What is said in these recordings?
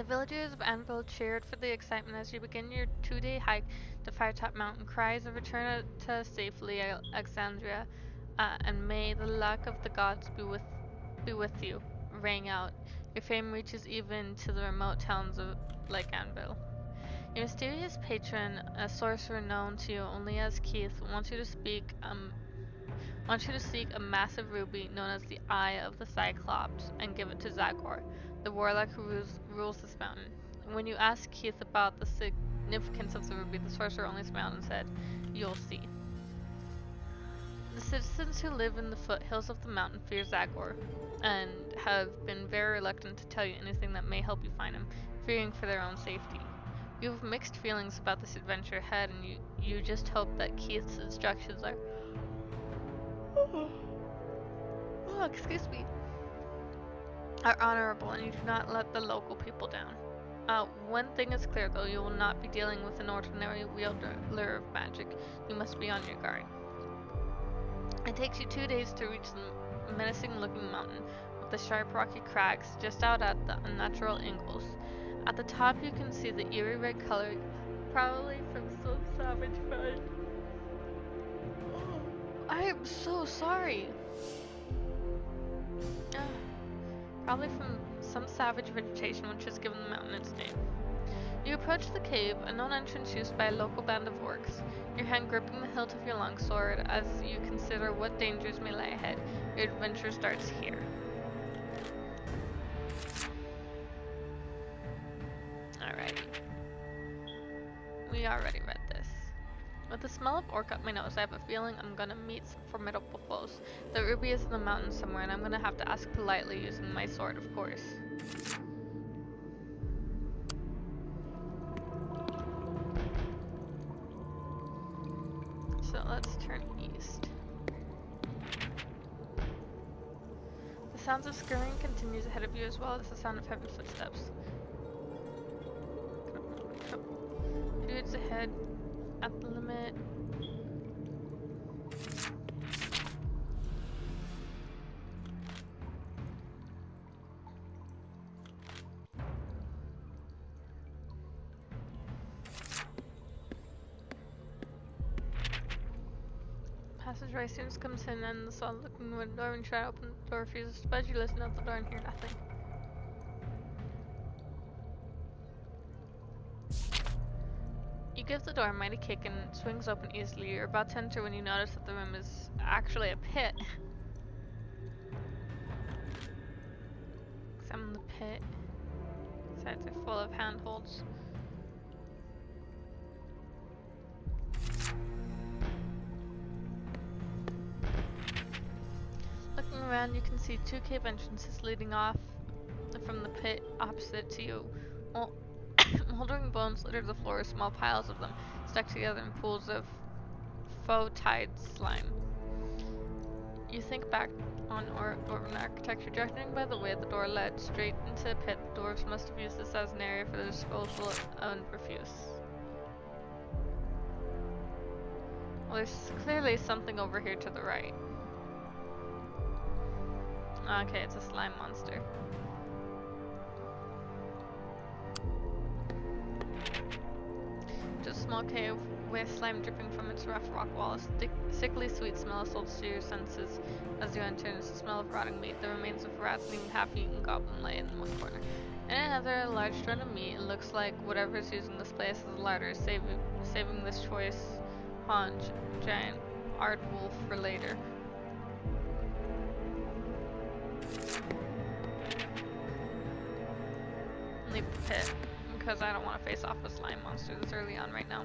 The villagers of Anvil cheered for the excitement as you begin your 2-day hike to Firetop Mountain. Cries of return to safely, Alexandria, and may the luck of the gods be with you, rang out. Your fame reaches even to the remote towns of like Anvil. Your mysterious patron, a sorcerer known to you only as Keith, wants you to seek a massive ruby known as the Eye of the Cyclops and give it to Zagor, the warlock who rules this mountain. When you ask Keith about the significance of the ruby, the sorcerer only smiled and said, "You'll see." The citizens who live in the foothills of the mountain fear Zagor, and have been very reluctant to tell you anything that may help you find him, fearing for their own safety. You have mixed feelings about this adventure ahead, and you just hope that Keith's instructions are excuse me, are honorable and you do not let the local people down. One thing is clear though, you will not be dealing with an ordinary wielder of magic. You must be on your guard. It takes you 2 days to reach the menacing looking mountain with the sharp rocky crags just out at the unnatural angles. At the top you can see the eerie red color, probably from some savage fight. I am so sorry. Probably from some savage vegetation which has given the mountain its name. You approach the cave, a known entrance used by a local band of orcs, your hand gripping the hilt of your longsword as you consider what dangers may lie ahead. Your adventure starts here. Alrighty. We already read this. With the smell of orc up my nose, I have a feeling I'm gonna meet some formidable foes. The ruby is in the mountains somewhere, and I'm gonna have to ask politely using my sword, of course. So let's turn east. The sounds of scurrying continues ahead of you as well as the sound of heavy footsteps. Dudes ahead at the limit. Passageway students comes in and the solid looking window and try to open the door, refuses to budge. You listen at the door and hear nothing. You give the door a mighty kick and it swings open easily. You're about to enter when you notice that the room is actually a pit. Examine the pit. Sides are full of handholds. Looking around, you can see 2 cave entrances leading off from the pit opposite to you. Moldering bones litter the floor, small piles of them stuck together in pools of faux-tied slime. You think back on Orban architecture, judging by the way the door led straight into the pit. The dwarves must have used this as an area for the disposal and refuse. Well, there's clearly something over here to the right. Okay, it's a slime monster. Just a small cave with slime dripping from its rough rock walls. Sickly sweet smell assaults to your senses as you enter. It's the smell of rotting meat. The remains of rats and even half-eaten goblin lay in one corner. In another, a large strand of meat. It looks like whatever is using this place as a larder, saving this choice haunch, giant aardwolf for later. Leave the pit, because I don't want to face off a slime monster this early on right now.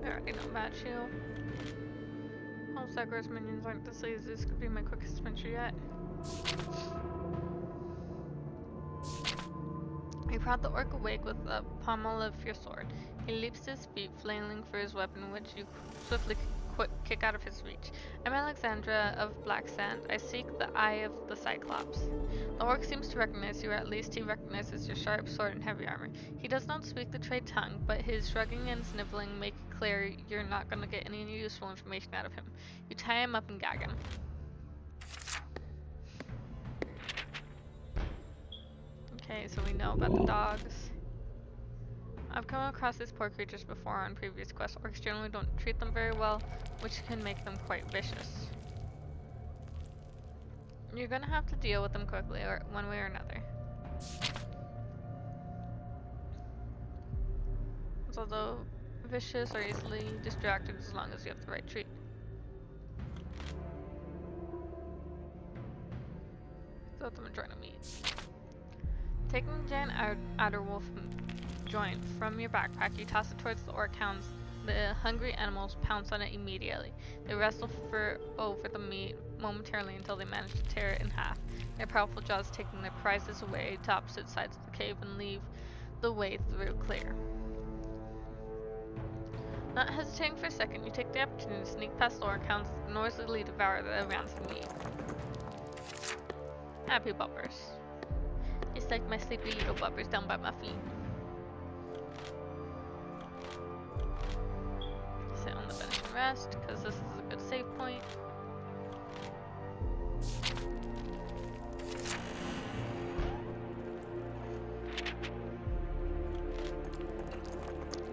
I already know about you. All Zagor's minions aren't this lazy. This could be my quickest adventure yet. You prod the orc awake with the pommel of your sword. He leaps to his feet, flailing for his weapon, which you swiftly kick out of his reach. I'm Alexandra of Black Sand. I seek the Eye of the Cyclops. The orc seems to recognize you, or at least he recognizes your sharp sword and heavy armor. He does not speak the trade tongue, but his shrugging and sniveling make it clear, you're not gonna get any useful information out of him. You tie him up and gag him. Okay, so we know about the dogs. I've come across these poor creatures before on previous quests. Orcs generally don't treat them very well, which can make them quite vicious. You're gonna have to deal with them quickly, or one way or another. Although vicious are easily distracted as long as you have the right treat. Thought them trying to meet. Taking the giant outer wolf joint from your backpack, you toss it towards the orc hounds. The hungry animals pounce on it immediately. They wrestle over the meat momentarily until they manage to tear it in half. Their powerful jaws taking their prizes away to opposite sides of the cave and leave the way through clear. Not hesitating for a second, you take the opportunity to sneak past the orc hounds and noisily devour the rancid meat. Happy bubbers. It's like my sleepy little bubbers down by my feet. Sit on the bench and rest, because this is a good save point.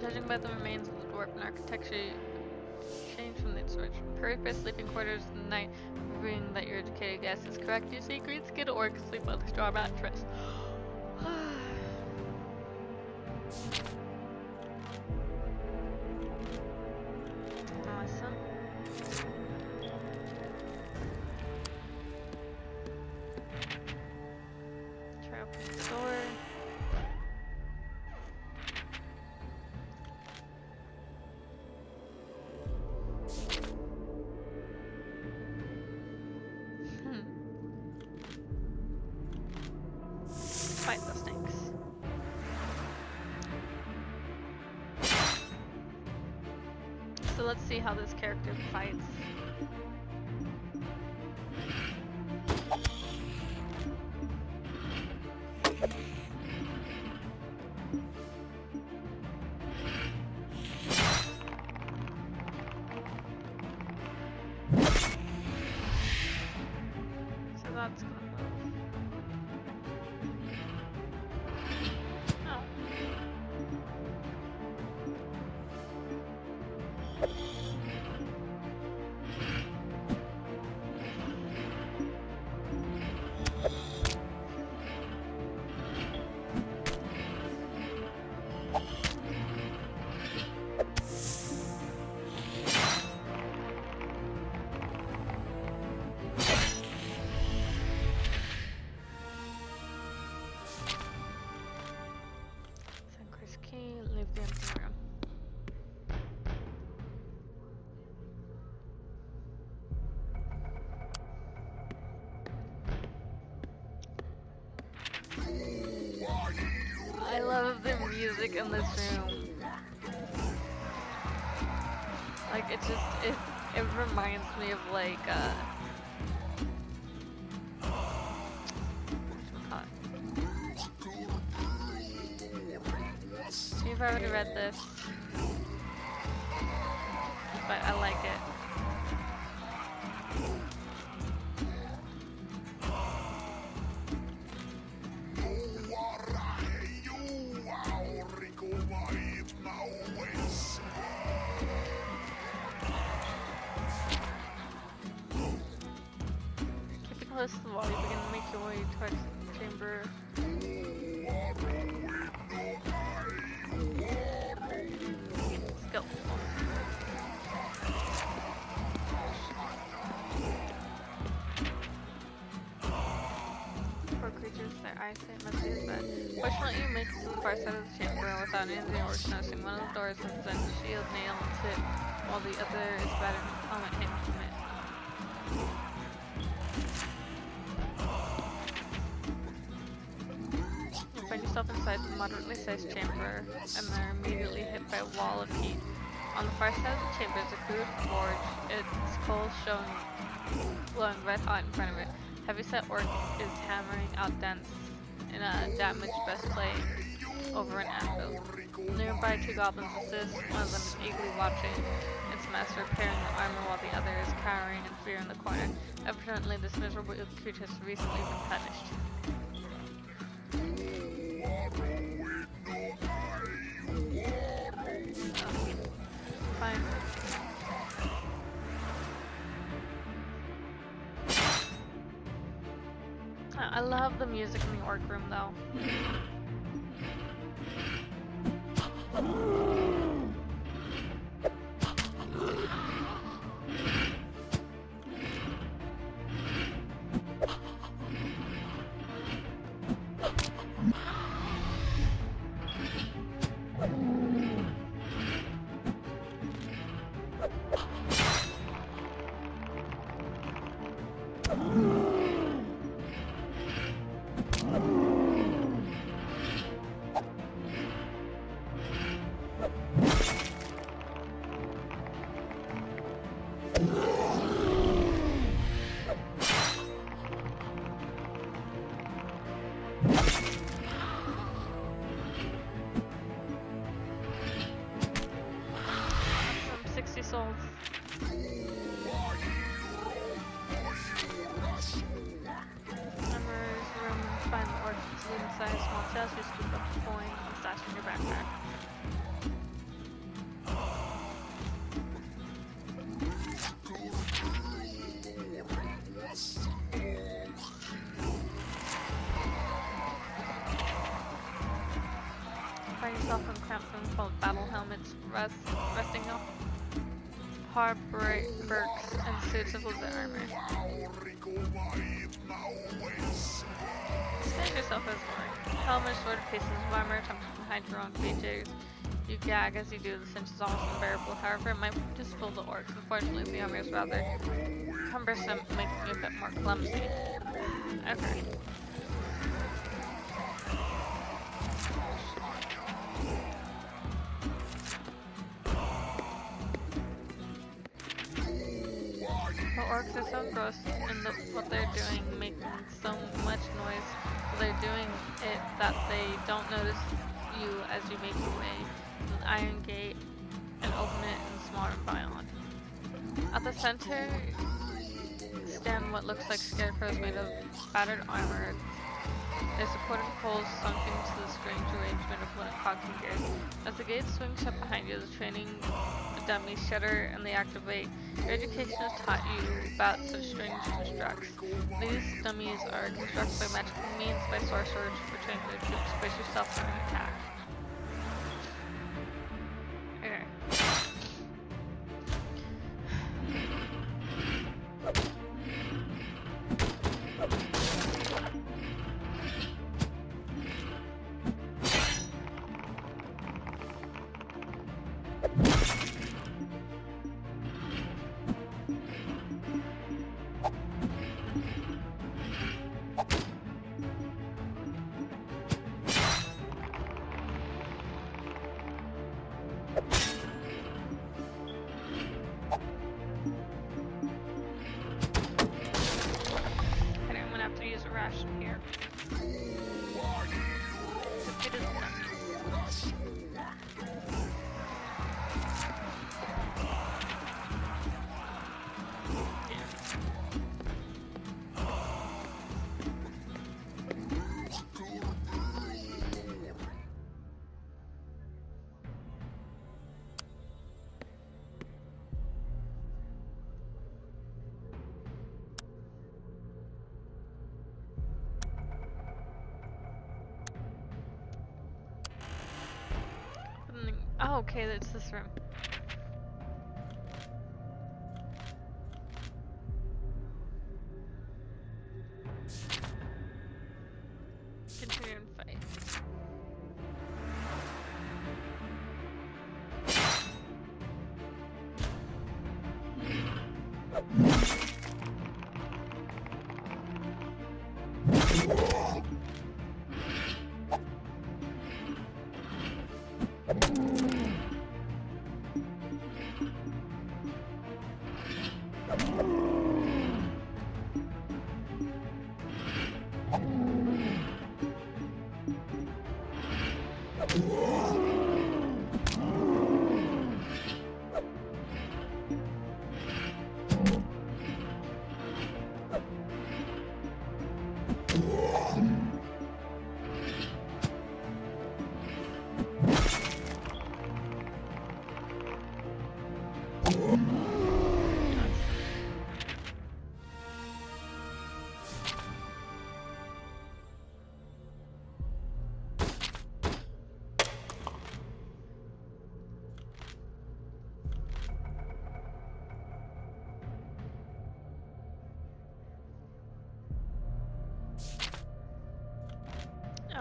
Judging by the remains of the dwarven architecture, changed from its origin. Purpose sleeping quarters in the night, proving that your educated guess is correct. You see a green-skinned orc sleep on the straw mattress. Awesome. Try opening the door. Fight those things. So let's see how this character fights. So that's gonna move. Oh. Chris key, leave the empty room. I love the music in this room. Like it reminds me of like You've already read this, but I like it. Keeping close to the wall, you begin to make your way towards the chamber. Go. Poor creatures, their eyesight must be as bad. Fortunately, you make it to the far side of the chamber without any of the orcs noticing. One of the doors has a shield nailed to it, while the other is battered with helmet hanging from it. You find yourself inside the moderately sized chamber, and they're immediately hit by a wall of heat. On the far side of the chamber is a crude forge, its coals glowing red hot in front of it. Heavyset orc is hammering out dents in a damaged breastplate over an anvil. Nearby, two goblins assist, one of them is eagerly watching its master repairing the armor while the other is cowering in fear in the corner. Evidently, this miserable creature has recently been punished. Fine. I love the music in the orc room though. Souls. Numbers, room, find the orcs inside a small chest. You scoop up the coin and stash in your backpack. Find yourself in a cramped room full of battle helmets, resting up. Harbors and suits of leather armor. Stand yourself as one. Helmet, sword, pieces of armor, attempting to hide your own features. You gag as you do. The cinch is almost unbearable. However, it might just fool the orcs. Unfortunately, the armor is rather cumbersome, making you a bit more clumsy. Okay. The orcs are so engrossed in what they're doing, making so much noise while they're doing it, that they don't notice you as you make your way to an iron gate and open it in small and violent. At the center stand what looks like scarecrows made of battered armor. Their supporting poles sunk into the strange arrangement of wooden cogs and gears. As the gate swings shut behind you, the training dummies shudder and they activate. Your education has taught you about such strange constructs. These dummies are constructed by magical means by sorcerers for training their troops. Brace yourself for an attack. Okay. Here. It is done. Oh, okay, that's this room. Continue and fight.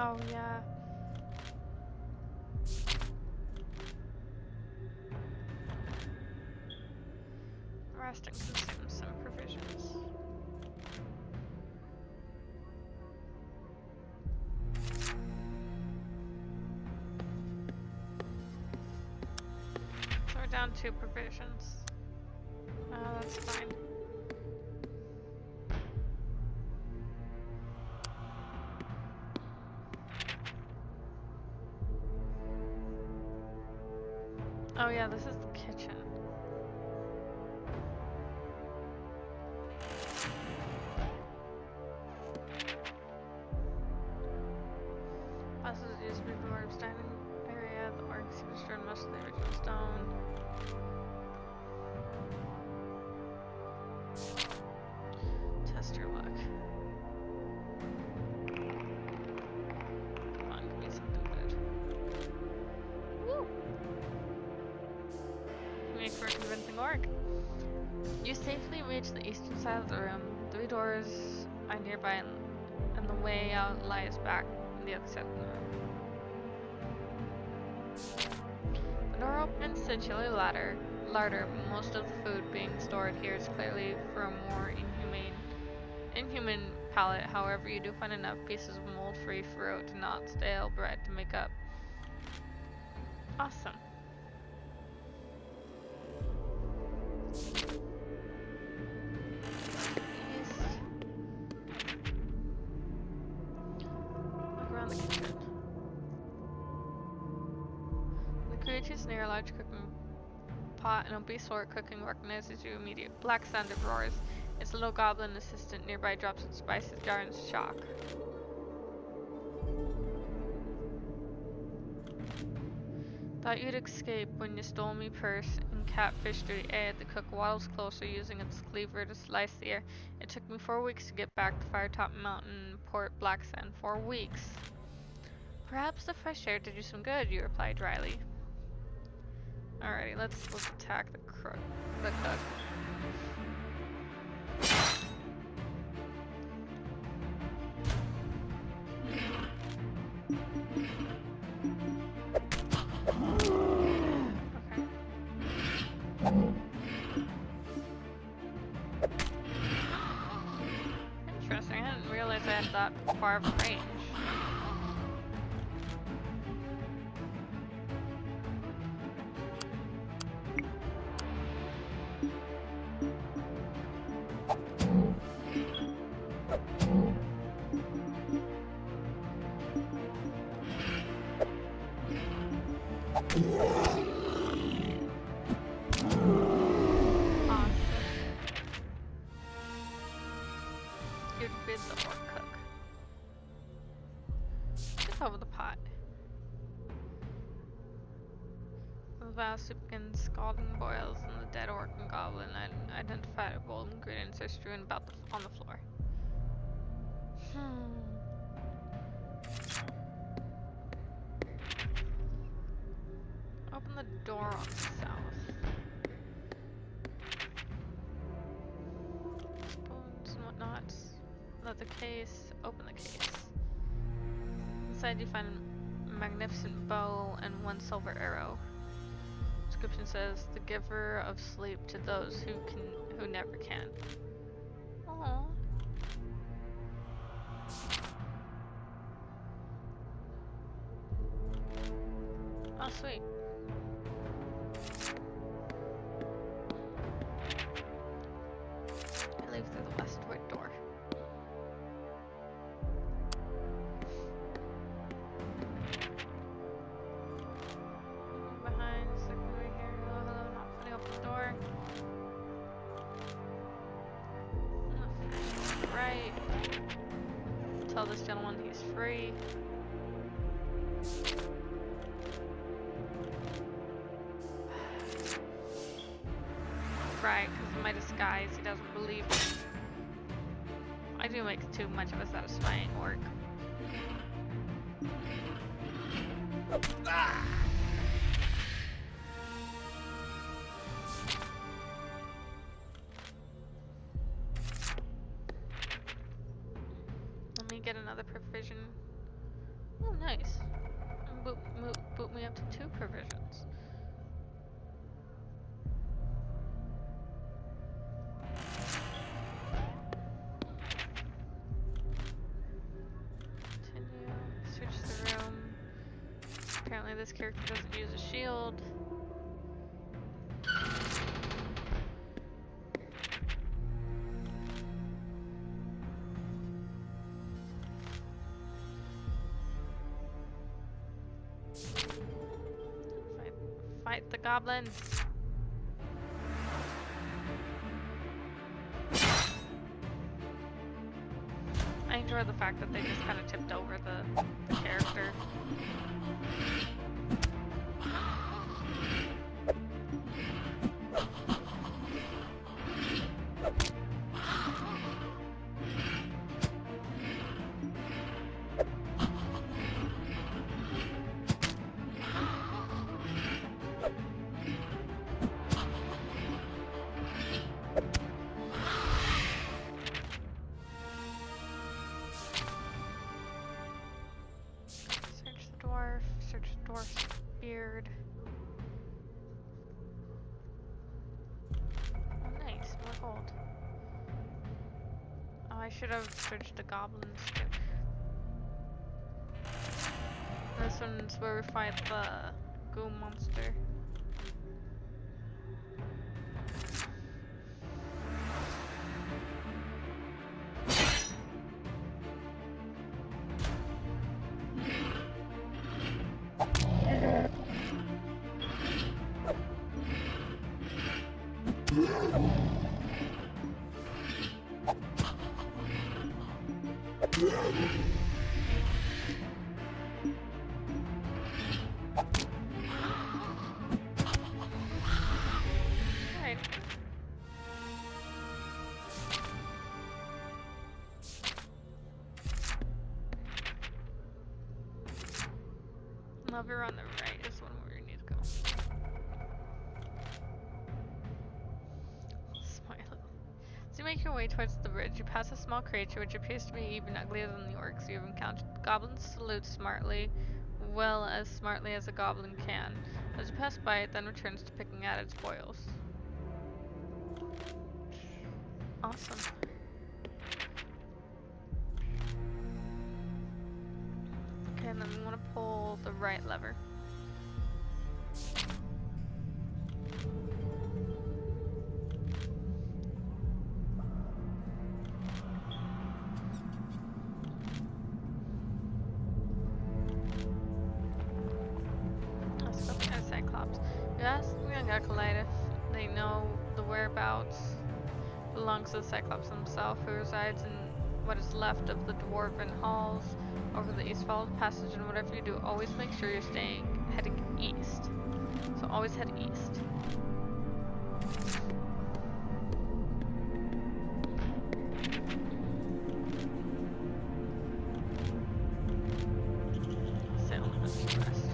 Oh yeah. Rest and consume some provisions. So we're down 2 provisions. That's fine. Oh yeah, this is the kitchen. Buses used to be the dwarves' dining area. The orcs destroyed most of the original stone. Test your luck. Come on, give me something good. Woo! Make for a convincing orc. You safely reach the eastern side of the room. 3 doors are nearby, and the way out lies back on the other side of the room. The door opens to a chilly larder. Most of the food being stored here is clearly for a more inhuman palate. However, you do find enough pieces of mold-free fruit, not stale bread, to make up. Awesome. Look around the kitchen. The creatures near a large cooking pot, an obese orc cooking recognizes you immediately. Black Thunder roars. Its little goblin assistant nearby drops its spices jar in shock. Thought you'd escape when you stole me purse and catfish to the air. The cook waddles closer, using its cleaver to slice the air. It took me 4 weeks to get back to Firetop Mountain, Port Blacksand. 4 weeks. Perhaps the fresh air did you some good, you replied dryly. Alrighty, let's attack the cook. Interesting, I didn't realize I had that far of a range. Over the pot. The vast soup begins scalding boils, and the dead orc and goblin identifiable ingredients are strewn about on the floor. Open the door on the south. Spoons and whatnot. Leather case. Open the case. Inside you find a magnificent bow and 1 silver arrow. Description says, the giver of sleep to those who never can. Aww. Oh, sweet. I leave through the westward door. this gentleman, he's free. Right, because of my disguise, he doesn't believe me. I do make too much of a satisfying work. Ah! Let me get another provision. Oh, nice. And boot me up to 2 provisions. Continue. Switch the room. Apparently this character doesn't use a shield. Fight the goblins. I enjoy the fact that they just kind of tipped over the character. Search the dwarf's beard. Oh, nice, more gold. Oh, I should have searched the goblins too. This one's where we fight the goo monster. Right. Lever on the right is one where you need to go. Smiley. As you make your way towards the bridge, you pass a small creature which appears to be even uglier than the orcs you've encountered. The goblin salutes smartly, well as smartly as a goblin can. As you pass by, it then returns to picking at its spoils. Awesome. Okay, and then we want to pull the right lever. Let's go find a Cyclops. You ask the young acolyte if they know the whereabouts belongs to the Cyclops himself, who resides in what is left of the dwarven halls over the east. Follow the passage, and whatever you do, always make sure you're heading east. So always head east. Sail west.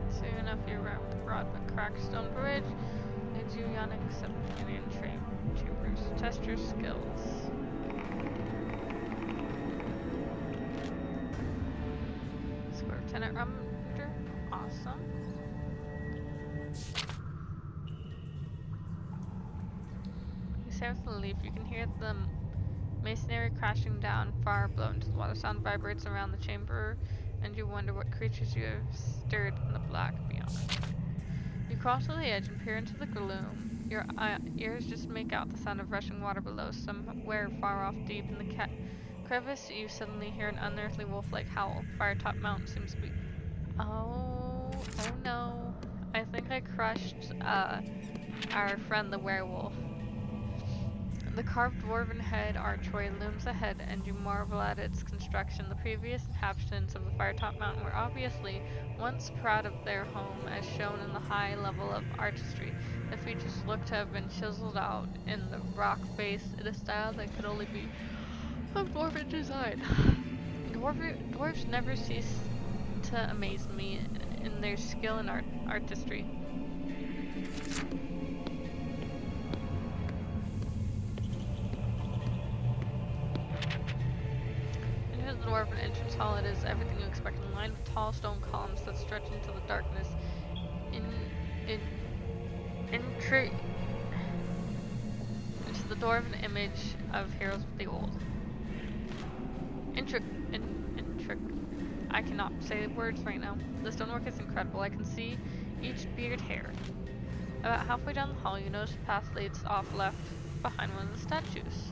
Soon enough, you're around the broad but cracked stone bridge. Leads you yawning subterranean chambers. Test your skills. Square Lieutenant Rumder. Awesome. You say with relief, you can hear the masonry crashing down far below into the water. Sound vibrates around the chamber, and you wonder what creatures you have stirred in the black beyond. You cross to the edge and peer into the gloom. Your ears just make out the sound of rushing water below. Somewhere far off deep in the crevice, you suddenly hear an unearthly wolf-like howl. Firetop Mountain seems to be... Oh no. I think I crushed our friend the werewolf. The carved dwarven head archway looms ahead, and you marvel at its construction. The previous inhabitants of the Firetop Mountain were obviously once proud of their home, as shown in the high level of artistry. The features look to have been chiseled out in the rock face in a style that could only be of dwarven design. Dwarves never cease to amaze me in their skill and artistry. Into the dwarven entrance hall, it is everything you expect, a line of tall stone columns that stretch into the darkness. In into the dwarven image of heroes of the old. I cannot say words right now. The stonework is incredible. I can see each beard hair. About halfway down the hall, you notice the path leads off left behind one of the statues.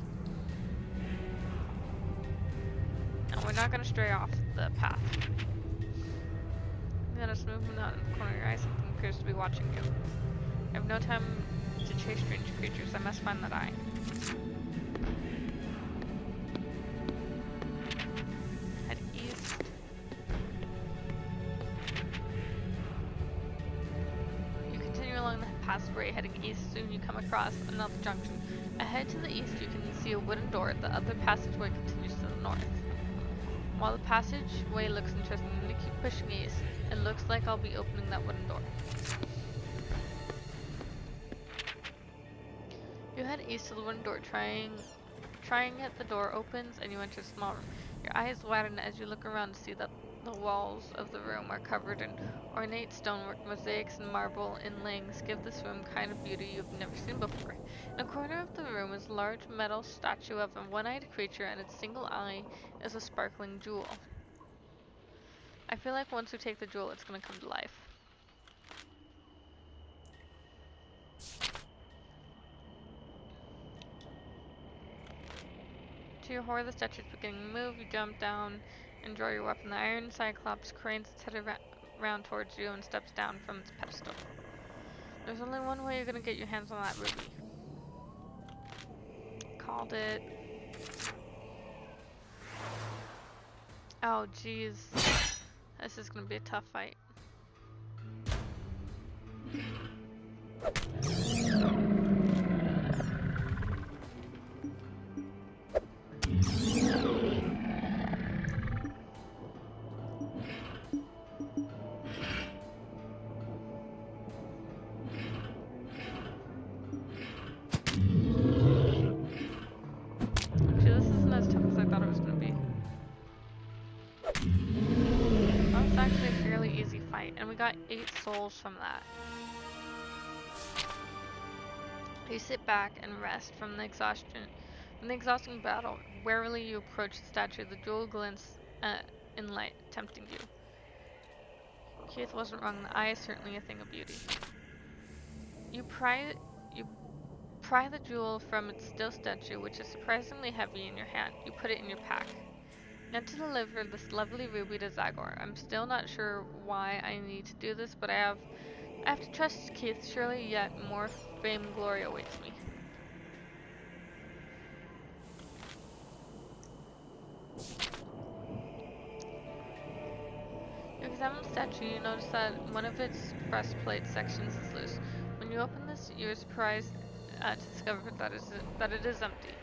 And we're not going to stray off the path. You notice movement out in the corner of your eye. Something appears to be watching you. I have no time to chase strange creatures. I must find that eye. Head east. You continue along the passageway heading east. Soon you come across another junction. Ahead to the east you can see a wooden door. The other passageway continues to the north. While the passageway looks interesting, I'm going to keep pushing east. It looks like I'll be opening that wooden door. You head east to the wooden door, trying it, the door opens and you enter a small room. Your eyes widen as you look around to see that the walls of the room are covered in ornate stonework. Mosaics and marble inlayings give this room kind of beauty you've never seen before. In a corner of the room is a large metal statue of a one-eyed creature, and its single eye is a sparkling jewel. I feel like once we take the jewel, it's going to come to life. To your horror, the statue is beginning to move. You jump down and draw your weapon. The iron cyclops cranes its head around towards you and steps down from its pedestal. There's only one way you're going to get your hands on that ruby. Called it. Oh, jeez. This is going to be a tough fight. And we got 8 souls from that. You sit back and rest from the exhausting battle. Warily you approach the statue. The jewel glints in light, tempting you. Keith wasn't wrong. The eye is certainly a thing of beauty. You pry the jewel from its still statue, which is surprisingly heavy in your hand. You put it in your pack. Now to deliver this lovely ruby to Zagor. I'm still not sure why I need to do this, but I have to trust Keith. Surely yet more fame and glory awaits me. You examine the statue. You notice that one of its breastplate sections is loose. When you open this, you're surprised to discover that it is empty.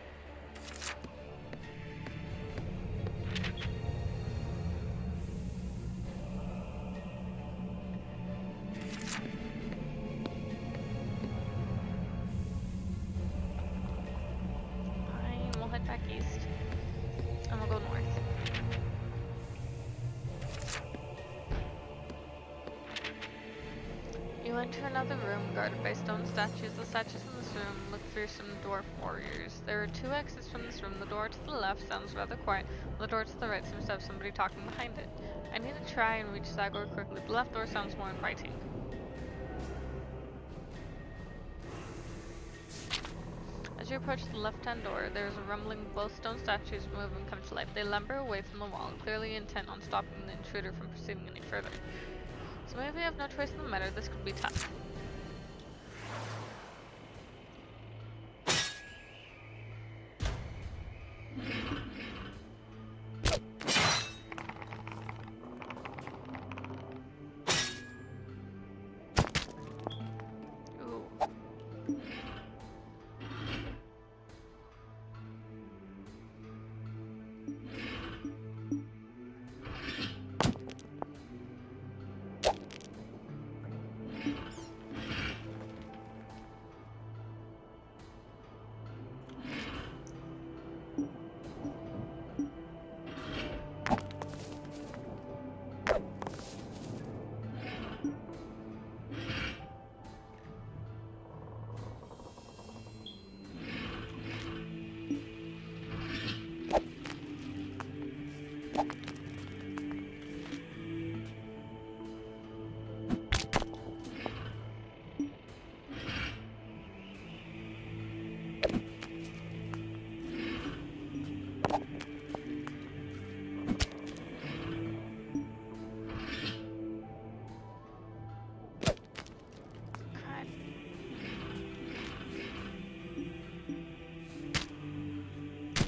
Back east, and we'll go north. You enter another room guarded by stone statues. The statues in this room look fearsome dwarf warriors. There are 2 exits from this room. The door to the left sounds rather quiet, while the door to the right seems to have somebody talking behind it. I need to try and reach Zagor quickly. The left door sounds more inviting. As you approach the left-hand door, there is a rumbling. Both stone statues move and come to life. They lumber away from the wall, clearly intent on stopping the intruder from proceeding any further. Some Maybe we have no choice in the matter. This could be tough.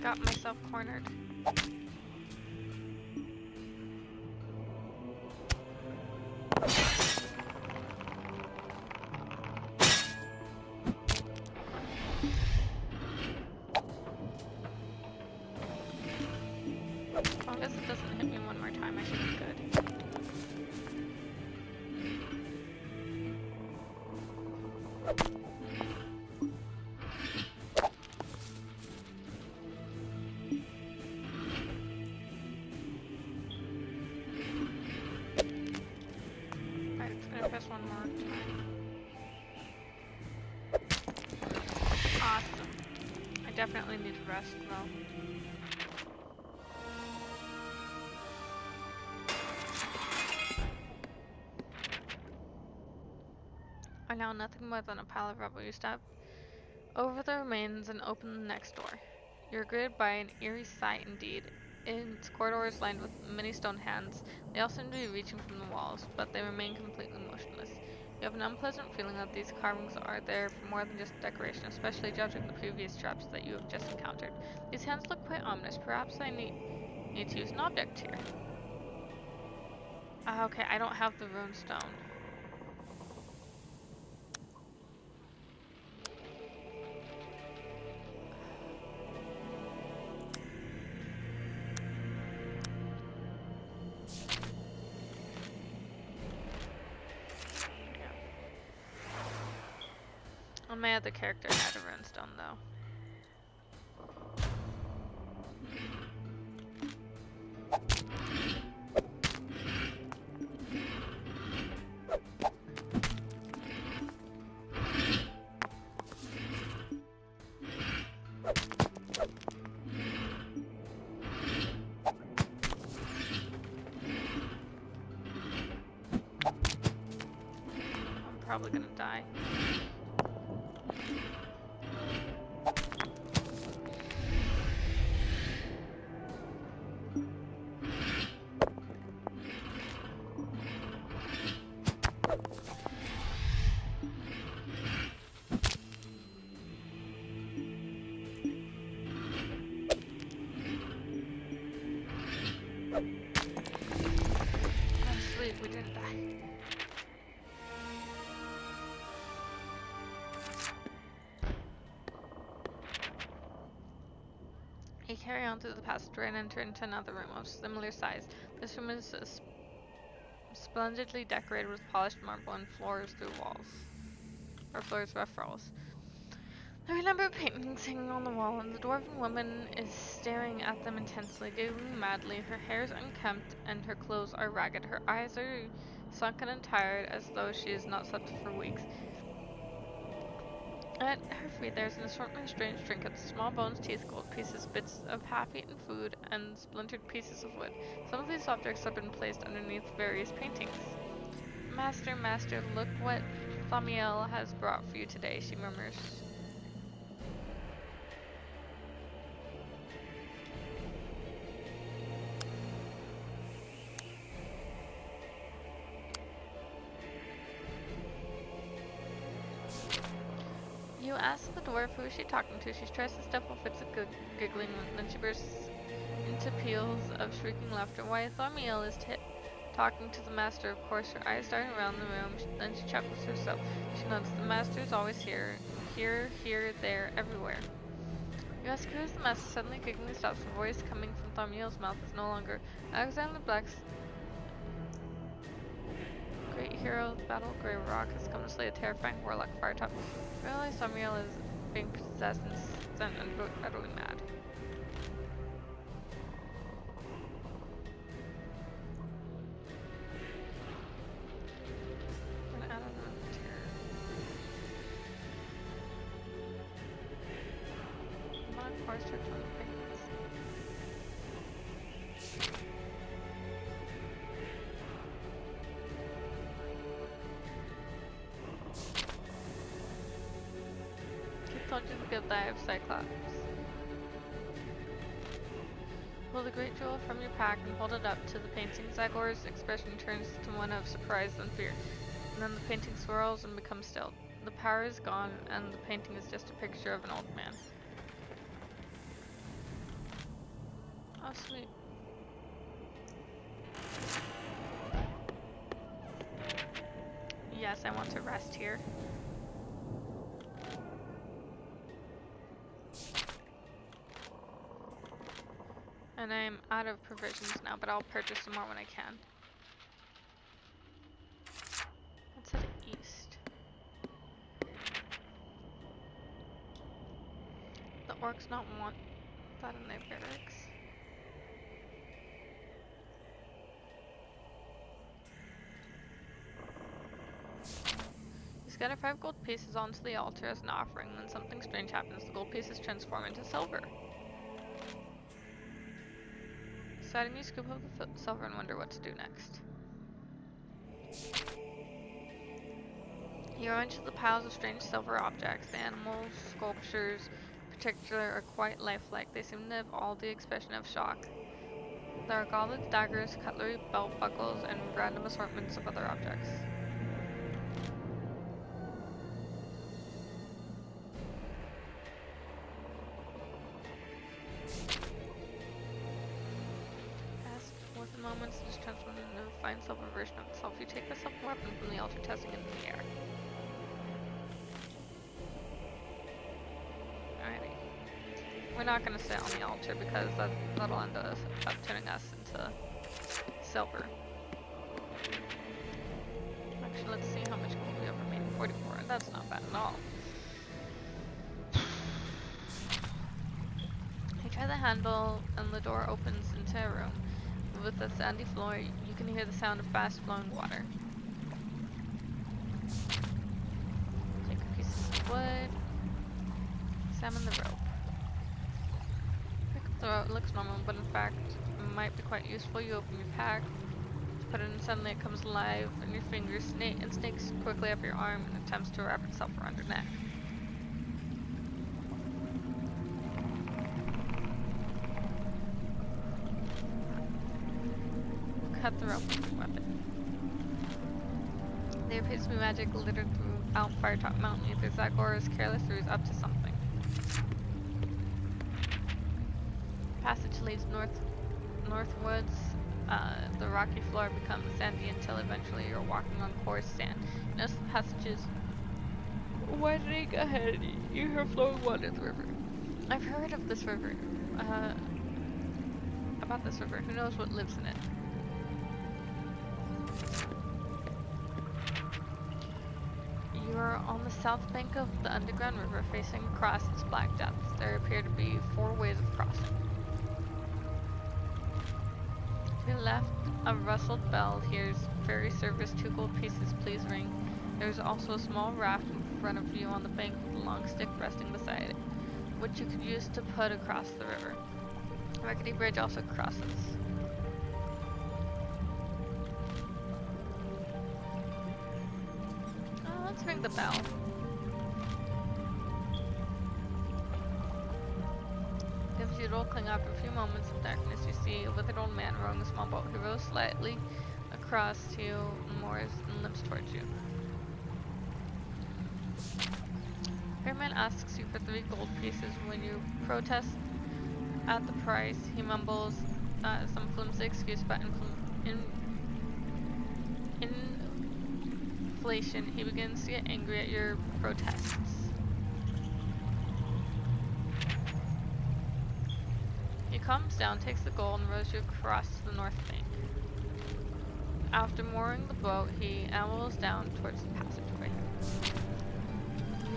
Got myself cornered. As long as it doesn't hit me one more time, I should be good. Press one more time. Awesome. I definitely need to rest though. Are now nothing more than a pile of rubble. You step over the remains and open the next door. You're greeted by an eerie sight indeed. Its corridors lined with many stone hands. They all seem to be reaching from the walls, but they remain completely motionless. You have an unpleasant feeling that these carvings are there for more than just decoration, especially judging the previous traps that you have just encountered. These hands look quite ominous. Perhaps I need to use an object here. Okay, I don't have the rune stone. Well, my other character had a rune stone though. I'm probably gonna die. We didn't die. You carry on through the passageway and enter into another room of similar size. This room is splendidly decorated with polished marble and floors rough walls. There are a number of paintings hanging on the wall, and the dwarven woman is staring at them intensely, giggling madly. Her hair is unkempt, and her clothes are ragged. Her eyes are sunken and tired, as though she has not slept for weeks. At her feet there is an assortment of strange trinkets, small bones, teeth, gold pieces, bits of half-eaten food, and splintered pieces of wood. Some of these objects have been placed underneath various paintings. Master, master, look what Thamiel has brought for you today, she murmurs. You ask the dwarf who is she talking to. She tries to stifle fits of giggling, then she bursts into peals of shrieking laughter. Why, Thaumiel is talking to the master, of course. Her eyes dart around the room, then she chuckles to herself. She nods. The master is always here. Here, there, everywhere. You ask who is the master. Suddenly giggling stops. Her voice coming from Thaumiel's mouth is no longer. Alexander Black's great hero of the Battle of Grey Rock has come to slay a terrifying warlock, Firetop. Realize Thaumiel is being possessed and sent and utterly mad. Told you the good eye of Cyclops. Pull the great jewel from your pack and hold it up to the painting. Zagor's expression turns to one of surprise and fear, and then the painting swirls and becomes still. The power is gone, and the painting is just a picture of an old man. Oh, sweet. Yes, I want to rest here. And I'm out of provisions now, but I'll purchase some more when I can. Let's head east. The orcs not want that in their barracks. You scatter 5 gold pieces onto the altar as an offering, then something strange happens. The gold pieces transform into silver. Deciding, you scoop up the silver and wonder what to do next. You rummage through the piles of strange silver objects. The animals, sculptures in particular, are quite lifelike. They seem to have all the expression of shock. There are goblets, daggers, cutlery, belt buckles, and random assortments of other objects. Moments is transformed into a fine silver version of itself. You take the silver weapon from the altar, testing it in the air. Alrighty. We're not going to sit on the altar because that'll end up turning us into silver. Actually, let's see how much gold we have remaining. 44. That's not bad at all. You try the handle and the door opens into a room. With a sandy floor, you can hear the sound of fast-flowing water. Take a piece of wood. Examine the rope. Pick up the rope. It looks normal, but in fact, it might be quite useful. You open your pack, put it in, suddenly it comes alive in your fingers, and snakes quickly up your arm and attempts to wrap itself around your neck. Cut the rope with your weapon. There appears to be magic littered throughout Firetop Mountain. Either Zagor is careless or he's up to something. Passage leads northwards. The rocky floor becomes sandy until eventually you're walking on coarse sand. Notice the passages widening ahead. You hear flowing water in the river. I've heard of this river. About this river. Who knows what lives in it? You are on the south bank of the underground river, facing across its black depths. There appear to be 4 ways of crossing. To your left, a rustled bell hears ferry service, 2 gold pieces, please ring. There is also a small raft in front of you on the bank with a long stick resting beside it, which you could use to put across the river. A rickety bridge also crosses. Let's ring the bell. Gives you a roll cling. After a few moments of darkness, you see a withered old man rowing a small boat. He rows slightly across to you and moors and limps towards you. Very man asks you for 3 gold pieces when you protest at the price. He mumbles some flimsy excuse about inflation. He begins to get angry at your protests. He calms down, takes the gold, and rows you across to the north bank. After mooring the boat, he ambles down towards the passageway.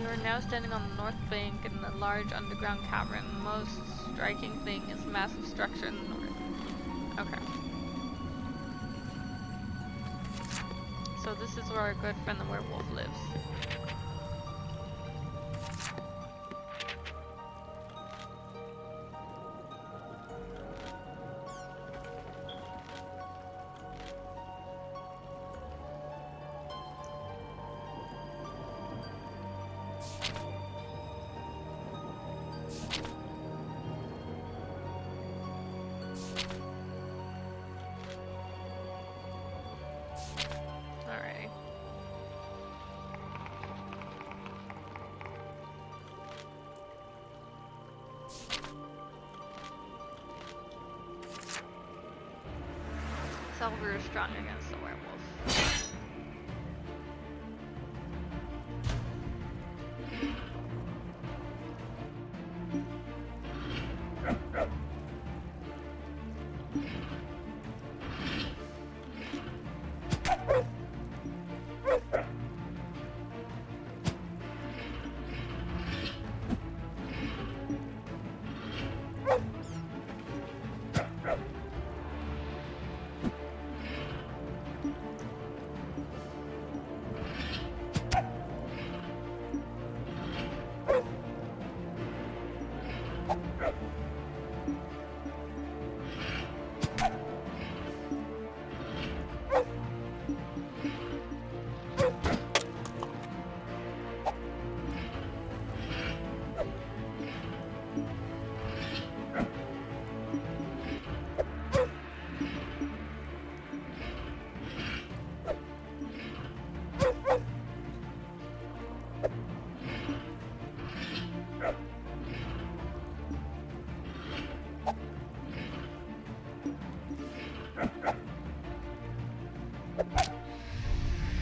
You are now standing on the north bank in a large underground cavern. The most striking thing is a massive structure in the north. Okay. So this is where our good friend the werewolf lives. Alrighty. Silver is strong against the werewolf.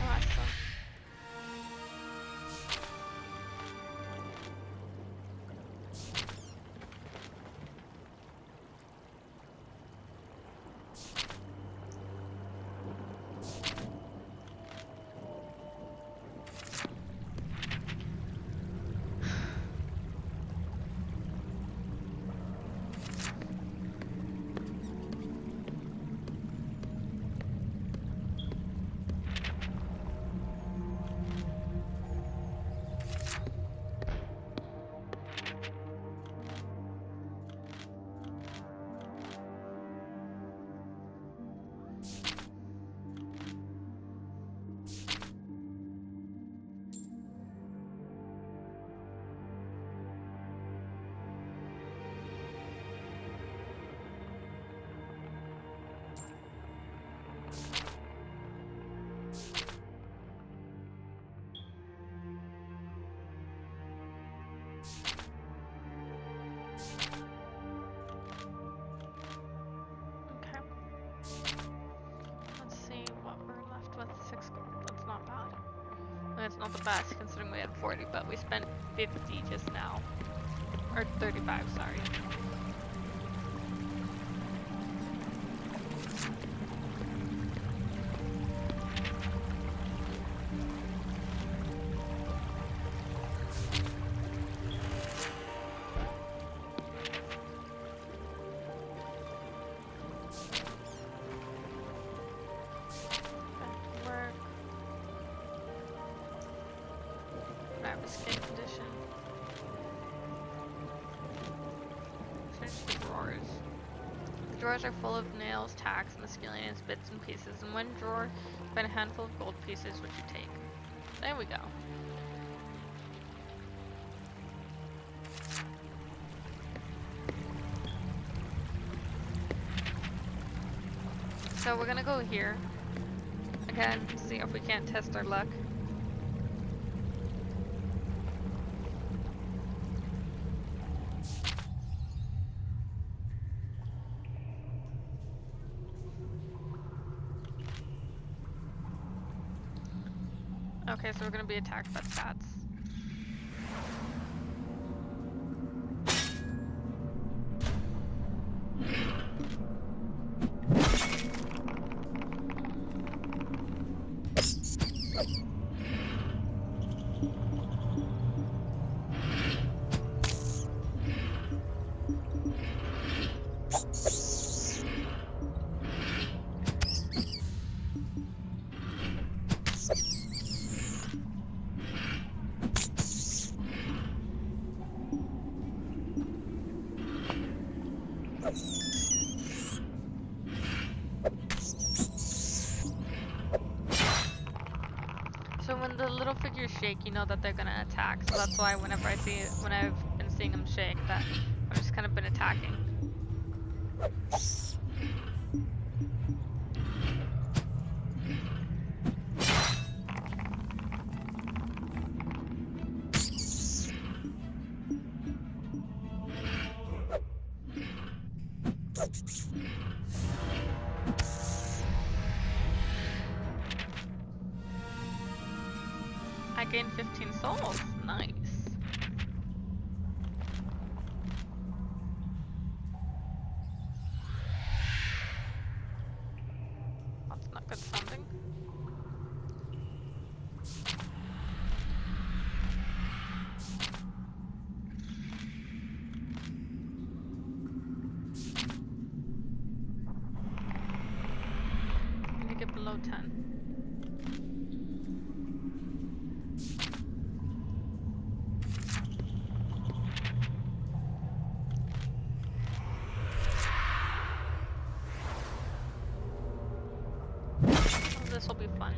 Awesome. Okay. Let's see what we're left with. 6 gold. That's not bad. I mean, it's not the best considering we had 40, but we spent 50 just now. Or 35, sorry. Skin condition. Search the drawers. The drawers are full of nails, tacks, miscellaneous bits and pieces. In one drawer, find a handful of gold pieces, which you take. There we go. So we're gonna go here again, see if we can't test our luck. Okay, so we're gonna be attacked by the bats. So when the little figures shake, you know that they're gonna attack. So that's why whenever I see it, when I've been seeing them shake, that I've just kind of been attacking. I gained 15 souls. Nice. That's not good sounding. I need to get below 10. Oh, this will be fun.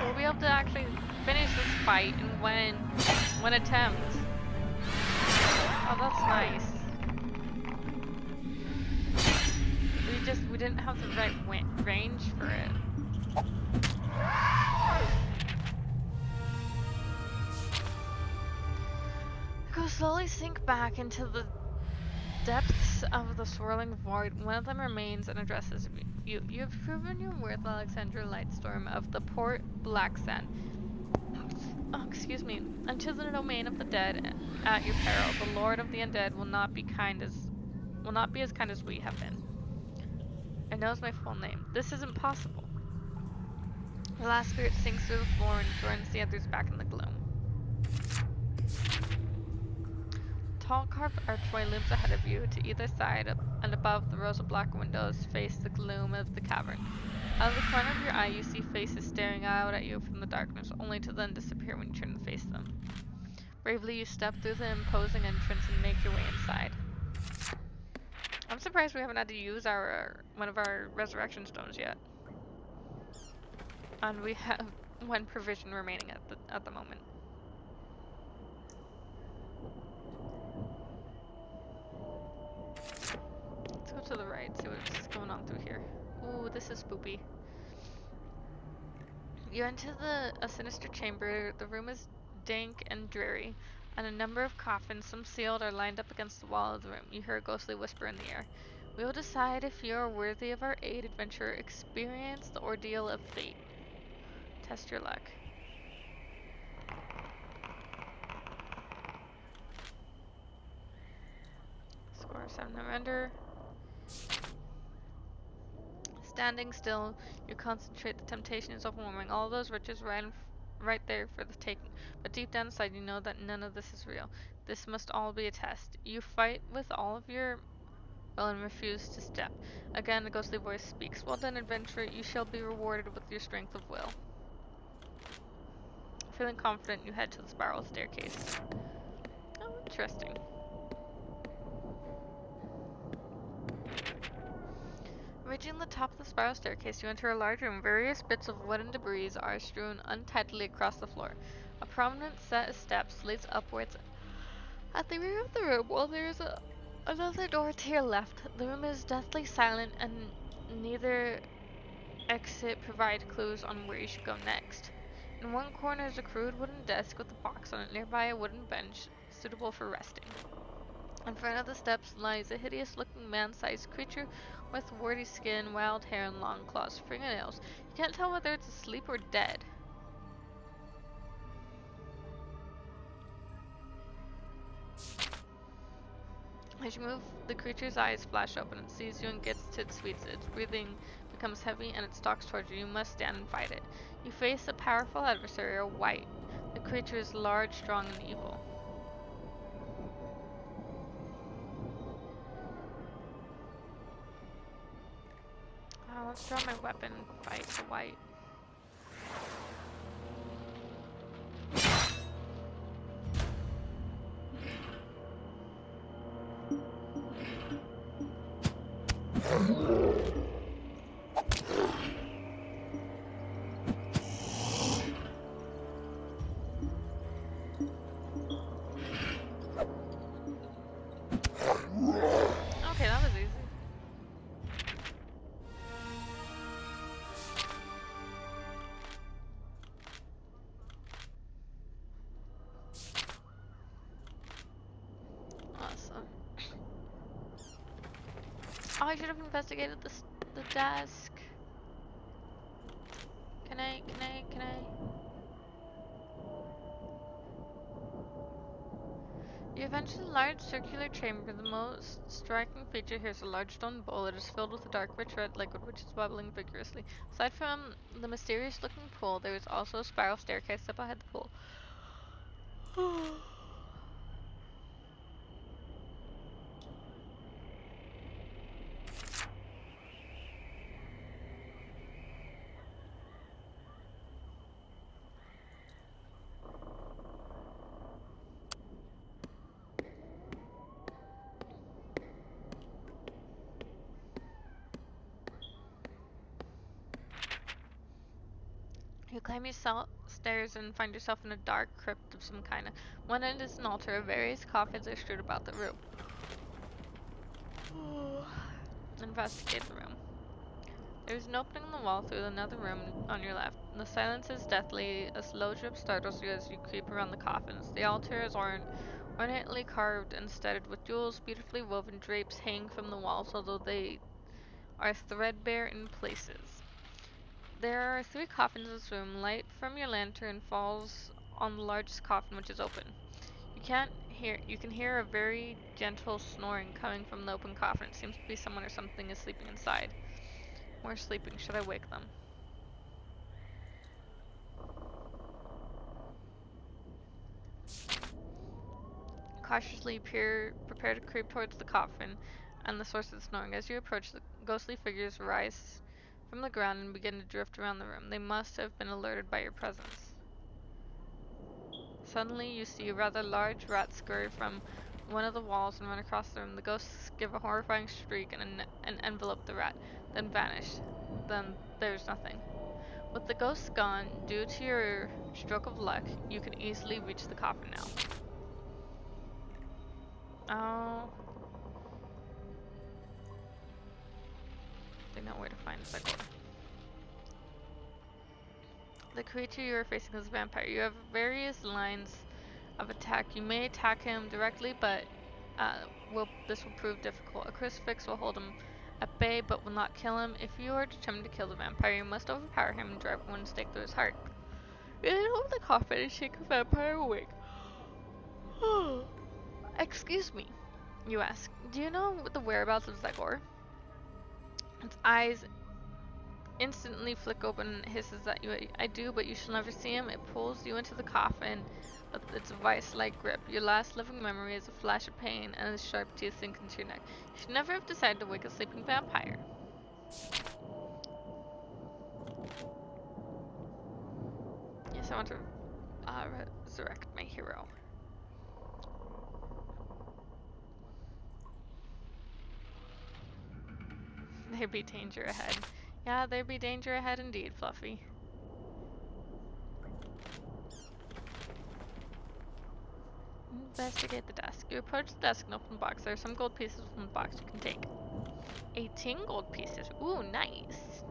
We'll be able to actually finish this fight in one attempt. Oh, that's nice. We didn't have the right range for it. Go slowly sink back into the depths of the swirling void. One of them remains and addresses you. You have proven your worth, Alexandra Lightstorm of the Port Blacksand. Oh, excuse me. Unto the domain of the dead, at your peril, the Lord of the Undead will not be as kind as we have been. It knows my full name. This isn't possible. The last spirit sinks through the floor and joins the others back in the gloom. Tall carved archway looms ahead of you. To either side and above the rows of black windows face the gloom of the cavern. Out of the corner of your eye you see faces staring out at you from the darkness, only to then disappear when you turn to face them. Bravely you step through the imposing entrance and make your way inside. I'm surprised we haven't had to use one of our resurrection stones yet. And we have one provision remaining at the moment. Let's go to the right, see what's going on through here. Ooh, this is spoopy. You enter a sinister chamber. The room is dank and dreary, and a number of coffins, some sealed, are lined up against the wall of the room. You hear a ghostly whisper in the air. We will decide if you are worthy of our aid. Adventurer, experience the ordeal of fate. Test your luck. Score 24/7. Render. Standing still, you concentrate. The temptation is overwhelming. All those riches right there for the taking. But deep down inside, you know that none of this is real. This must all be a test. You fight with all of your will and refuse to step. Again, a ghostly voice speaks. Well done, adventurer. You shall be rewarded with your strength of will. Feeling confident, you head to the spiral staircase. Oh, interesting. Reaching the top of the spiral staircase, you enter a large room. Various bits of wood and debris are strewn untidily across the floor. A prominent set of steps leads upwards at the rear of the room, while there is another door to your left. The room is deathly silent, and neither exit provide clues on where you should go next. In one corner is a crude wooden desk with a box on it. Nearby, a wooden bench suitable for resting. In front of the steps lies a hideous-looking man-sized creature with warty skin, wild hair, and long claws for fingernails. You can't tell whether it's asleep or dead. As you move, the creature's eyes flash open. It sees you and gets to its feet. Its breathing becomes heavy and it stalks towards you. You must stand and fight it. You face a powerful adversary, a wight. The creature is large, strong, and evil. Let's draw my weapon and fight the wight. Okay, that was easy. Awesome. Oh, I should have investigated the desk. Can I? You venture the large circular chamber. The most striking feature here is a large stone bowl. It is filled with a dark rich red liquid which is bubbling vigorously. Aside from the mysterious looking pool, there is also a spiral staircase up ahead the pool. You climb yourself stairs and find yourself in a dark crypt of some kind. One end is an altar. Various coffins are strewed about the room. Investigate the room. There is an opening in the wall through another room on your left. The silence is deathly. A slow drip startles you as you creep around the coffins. The altar is ornately carved and studded with jewels, beautifully woven drapes hang from the walls, although they are threadbare in places. There are 3 coffins in this room. Light from your lantern falls on the largest coffin, which is open. You can hear a very gentle snoring coming from the open coffin. It seems to be someone or something is sleeping inside. More sleeping. Should I wake them? Cautiously prepare to creep towards the coffin and the source of the snoring. As you approach, the ghostly figures rise from the ground and begin to drift around the room. They must have been alerted by your presence. Suddenly, you see a rather large rat scurry from one of the walls and run across the room. The ghosts give a horrifying shriek and envelope the rat, then vanish. Then there's nothing. With the ghosts gone, due to your stroke of luck, you can easily reach the coffin now. Oh. They know where to find the gold. The creature you are facing is a vampire. You have various lines of attack. You may attack him directly, but this will prove difficult. A crucifix will hold him at bay, but will not kill him. If you are determined to kill the vampire, you must overpower him and drive one stake through his heart. You then hold the coffin and shake the vampire awake. Excuse me. You ask, do you know the whereabouts of Zagor? Its eyes instantly flick open and hisses at you. I do, but you shall never see him. It pulls you into the coffin with its vice-like grip. Your last living memory is a flash of pain and its sharp teeth sink into your neck. You should never have decided to wake a sleeping vampire. Yes, I want to resurrect my hero. There be danger ahead. Yeah, there be danger ahead indeed, Fluffy. Investigate the desk. You approach the desk and open the box. There are some gold pieces within the box you can take. 18 gold pieces. Ooh, nice.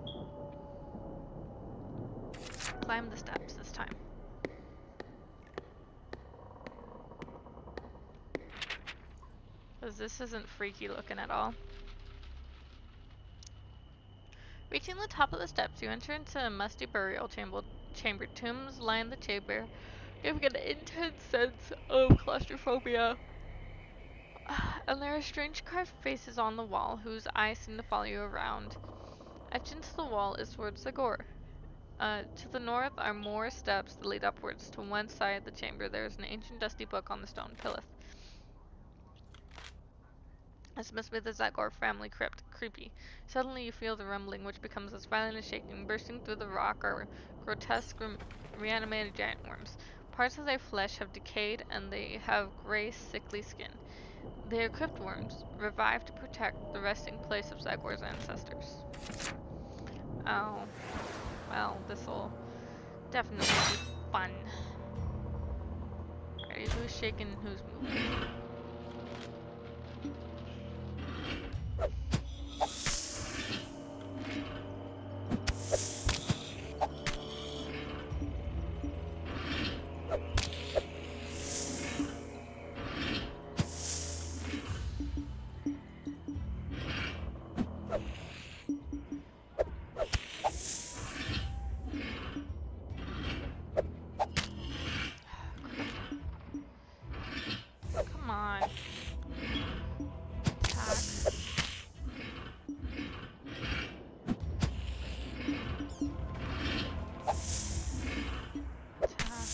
Climb the steps this time. Because this isn't freaky looking at all. Reaching the top of the steps, you enter into a musty burial chamber. Tombs line the chamber, giving an intense sense of claustrophobia. And there are strange carved faces on the wall, whose eyes seem to follow you around. Etched into the wall is towards the gore. To the north are more steps that lead upwards. To one side of the chamber there is an ancient dusty book on the stone pillar. This must be the Zagor family crypt. Creepy. Suddenly you feel the rumbling, which becomes as violent as shaking. Bursting through the rock are grotesque reanimated giant worms. Parts of their flesh have decayed, and they have gray, sickly skin. They are crypt worms, revived to protect the resting place of Zagor's ancestors. Oh, well, this'll definitely be fun. Alright, who's shaking and who's moving? Come on. Attack. Attack.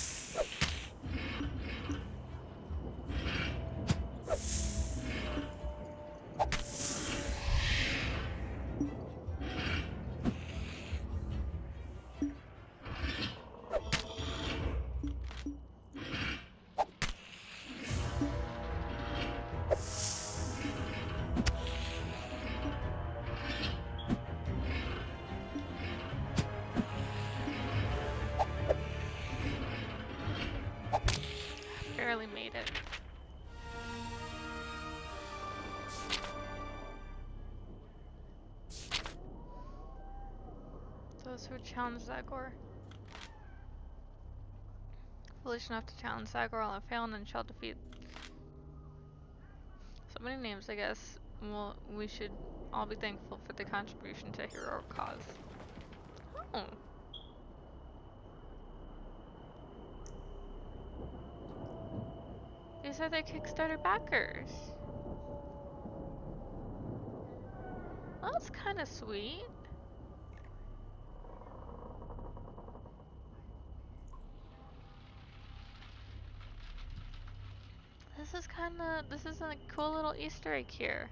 Barely made it. Those who challenge Zagor. Foolish enough to challenge Zagor all have failed and shall defeat. So many names, I guess. Well, we should all be thankful for the contribution to a heroic cause. Oh. These are their Kickstarter backers. Well, that's kind of sweet. This is a cool little Easter egg here.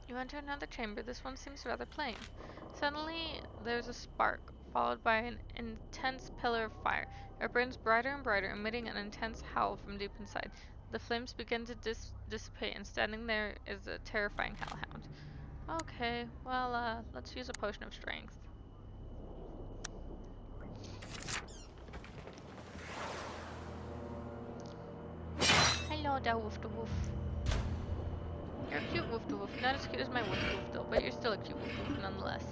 You enter another chamber. This one seems rather plain. Suddenly, there's a spark, followed by an intense pillar of fire. It burns brighter and brighter, emitting an intense howl from deep inside. The flames begin to dissipate, and standing there is a terrifying hellhound. Okay, well, let's use a potion of strength. Hello there, woof the woof. You're a cute woof the woof. Not as cute as my woof the woof though, but you're still a cute woof the woof nonetheless.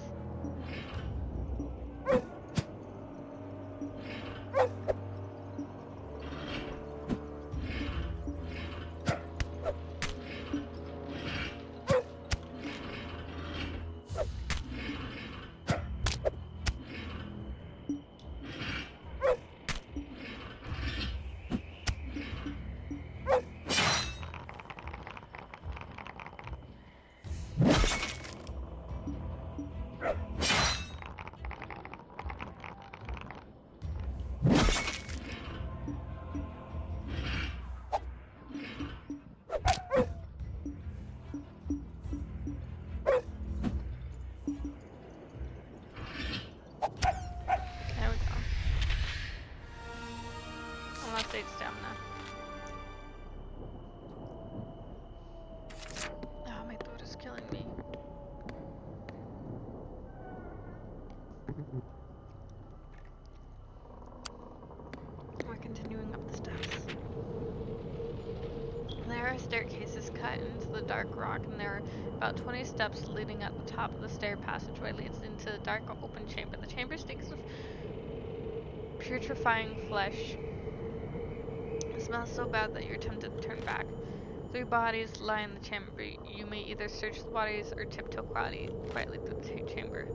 narrow staircase is cut into the dark rock, and there are about 20 steps leading up the top of the stair passageway leads into the dark open chamber. The chamber stinks of putrefying flesh. It smells so bad that you're tempted to turn back. 3 bodies lie in the chamber. You may either search the bodies or tiptoe quietly through the chamber.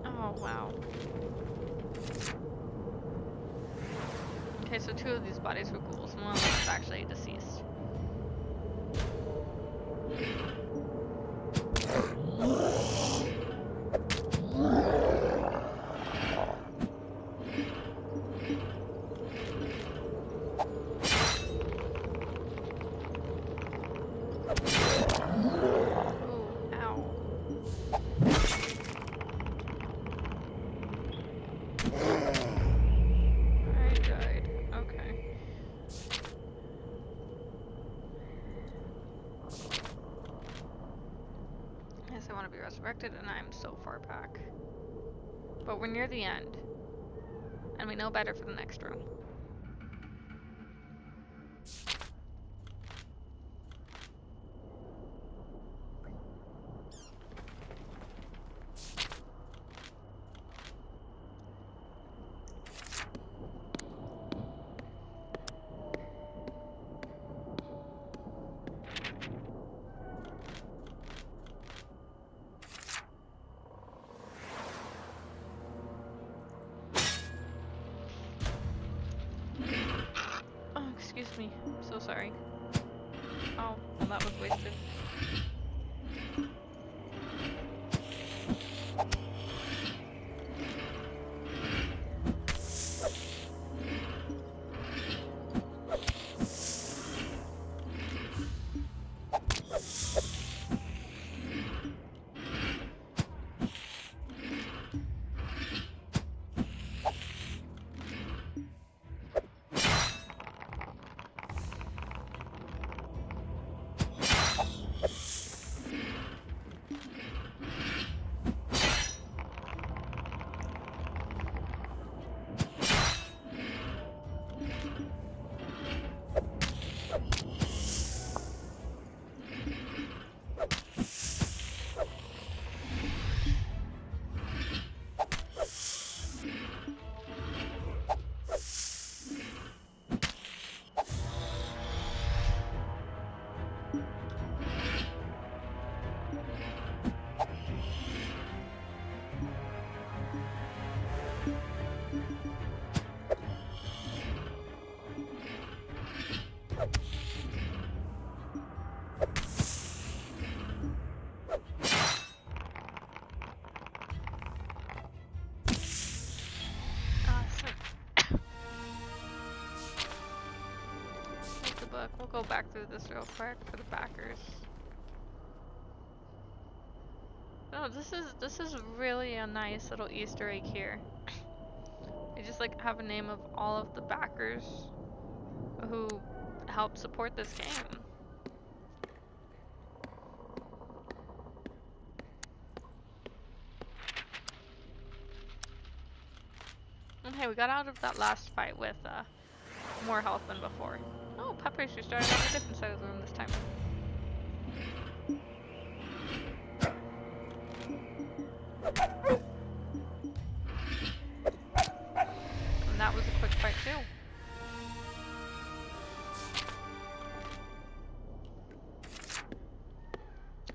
Oh, wow. Okay, so 2 of these bodies were ghouls, and one of them is actually deceased. Resurrected, and I'm so far back. But we're near the end, and we know better for the next room. Excuse me. I'm so sorry. Oh, well, that was wasted. We'll go back through this real quick for the backers. Oh, this is really a nice little Easter egg here. They just like have a name of all of the backers who help support this game. Okay, we got out of that last fight with more health than before. Oh, Peppers, you started on a different side of the room this time. And that was a quick fight too.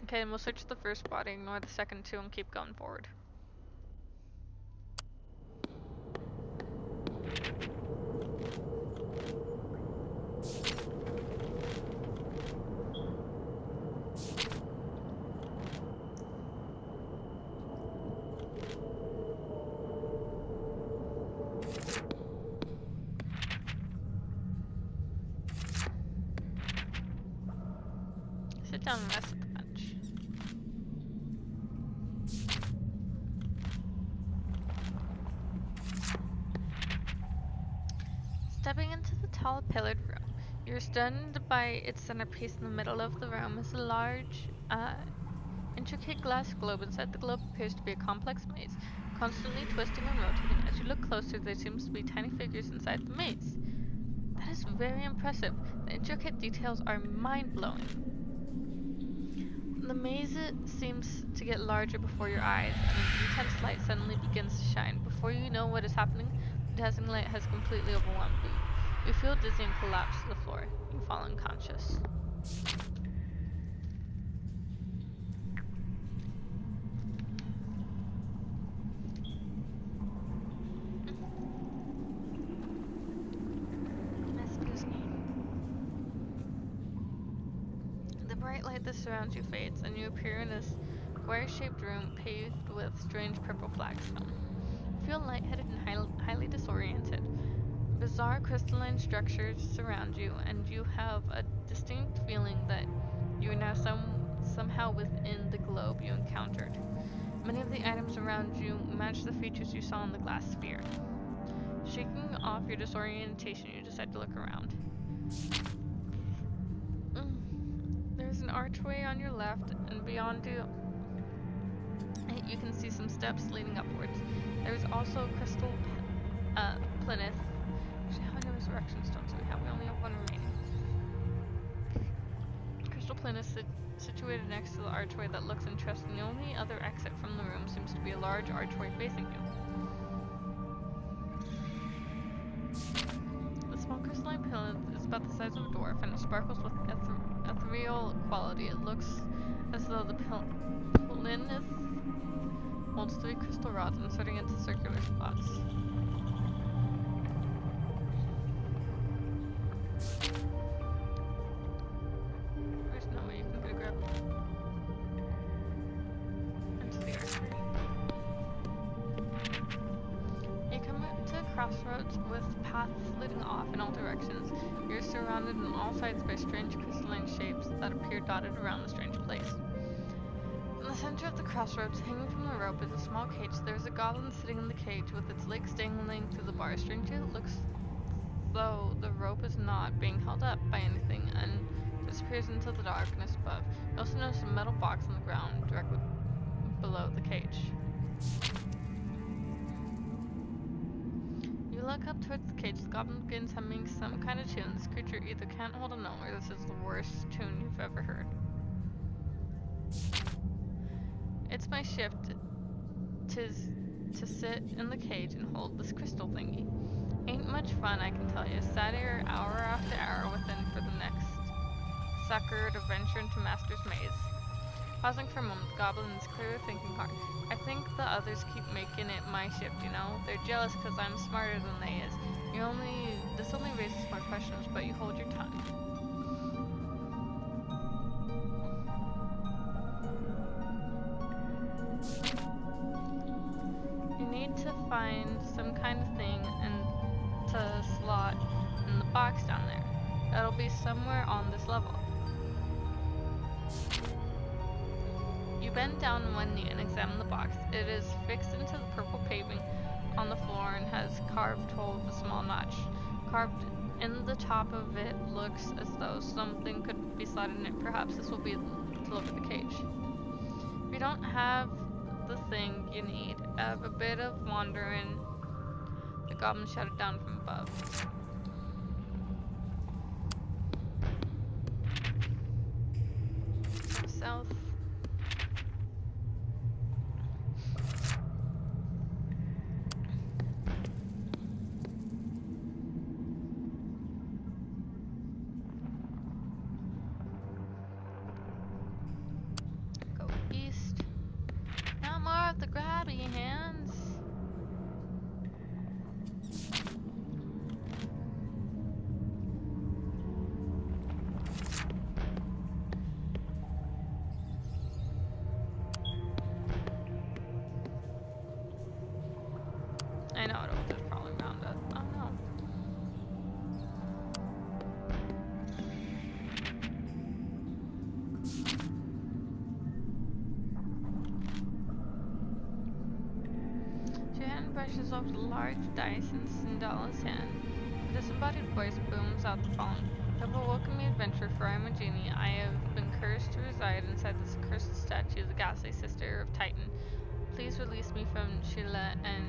Okay, and we'll search the first body, ignore the second 2, and keep going forward. Sit down and rest at the bench. Stepping into the tall pillared room, You're stunned by its centerpiece in the middle of the room is a large, intricate glass globe. Inside the globe appears to be a complex maze, constantly twisting and rotating. As you look closer, there seems to be tiny figures inside the maze. That is very impressive. The intricate details are mind-blowing. The maze seems to get larger before your eyes, and an intense light suddenly begins to shine. Before you know what is happening, the dazzling light has completely overwhelmed you. You feel dizzy and collapse to the floor. You fall unconscious. Excuse me. The bright light that surrounds you fades, and you appear in a square-shaped room paved with strange purple flagstone. You feel lightheaded and highly disoriented. Bizarre crystalline structures surround you, and you have a distinct feeling that you are now somehow within the globe you encountered. Many of the items around you match the features you saw in the glass sphere. Shaking off your disorientation, you decide to look around. There's an archway on your left, and beyond you, you can see some steps leading upwards. There's also a crystal plinth. Actually, how many resurrection stones do we have? We only have one remaining. Crystal plinth situated next to the archway that looks interesting. The only other exit from the room seems to be a large archway facing you. The small crystalline plinth is about the size of a dwarf, and it sparkles with ethereal quality. It looks as though the plinth holds 3 crystal rods inserting into circular spots. There's no way you can get a grab into the archery. You come to a crossroads with paths leading off in all directions. You're surrounded on all sides by strange crystalline shapes that appear dotted around the strange place. In the center of the crossroads, hanging from the rope, is a small cage. There's a goblin sitting in the cage with its legs dangling through the bars. Strangely, it looks though the rope is not being held up by anything and disappears into the darkness above. You also notice a metal box on the ground directly below the cage. You look up towards the cage. The goblin begins humming some kind of tune. This creature either can't hold a note or this is the worst tune you've ever heard. It's my shift to sit in the cage and hold this crystal thingy. Ain't much fun, I can tell you. Sat here hour after hour within for the next sucker to venture into Master's Maze. Pausing for a moment, the goblin is clearly thinking hard. I think the others keep making it my shift, you know? They're jealous because I'm smarter than they is. This only raises more questions, but you hold your tongue. You need to find some kind of thing and to slot in the box down there. That'll be somewhere on this level. You bend down on one knee and examine the box. It is fixed into the purple paving on the floor and has carved hole with a small notch. Carved in the top of it looks as though something could be slotted in it. Perhaps this will be to look at the cage. If you don't have the thing you need, have a bit of wandering, the goblin shouted down from above. South. Go east. Now more of the grabby hands. I know it was probably around it. Oh no. Your hand brushes off the large dice in Cinderella's hand. A disembodied voice booms out the following Have a welcoming adventure, for I am a genie. I have been cursed to reside inside this accursed statue, the ghastly sister of Titan. Please release me from Sheila, and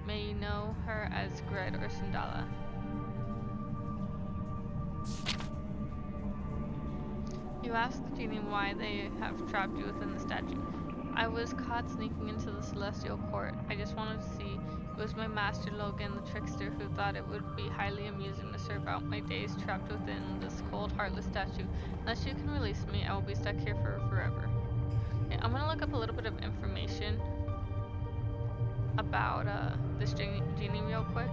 may you know her as Gred or Sundala. You ask the genie why they have trapped you within the statue. I was caught sneaking into the celestial court. I just wanted to see. It was my master Logan, the trickster, who thought it would be highly amusing to serve out my days trapped within this cold, heartless statue. Unless you can release me, I will be stuck here for forever. Okay, I'm gonna look up a little bit of information about this genie real quick.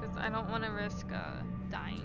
Because I don't want to risk dying.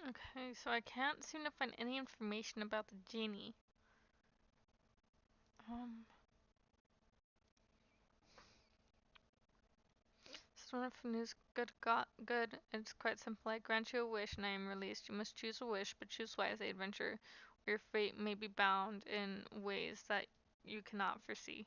Okay, so I can't seem to find any information about the genie. Um, Storm of news, good. It's quite simple. I grant you a wish, and I am released. You must choose a wish, but choose wisely, adventurer, or your fate may be bound in ways that you cannot foresee.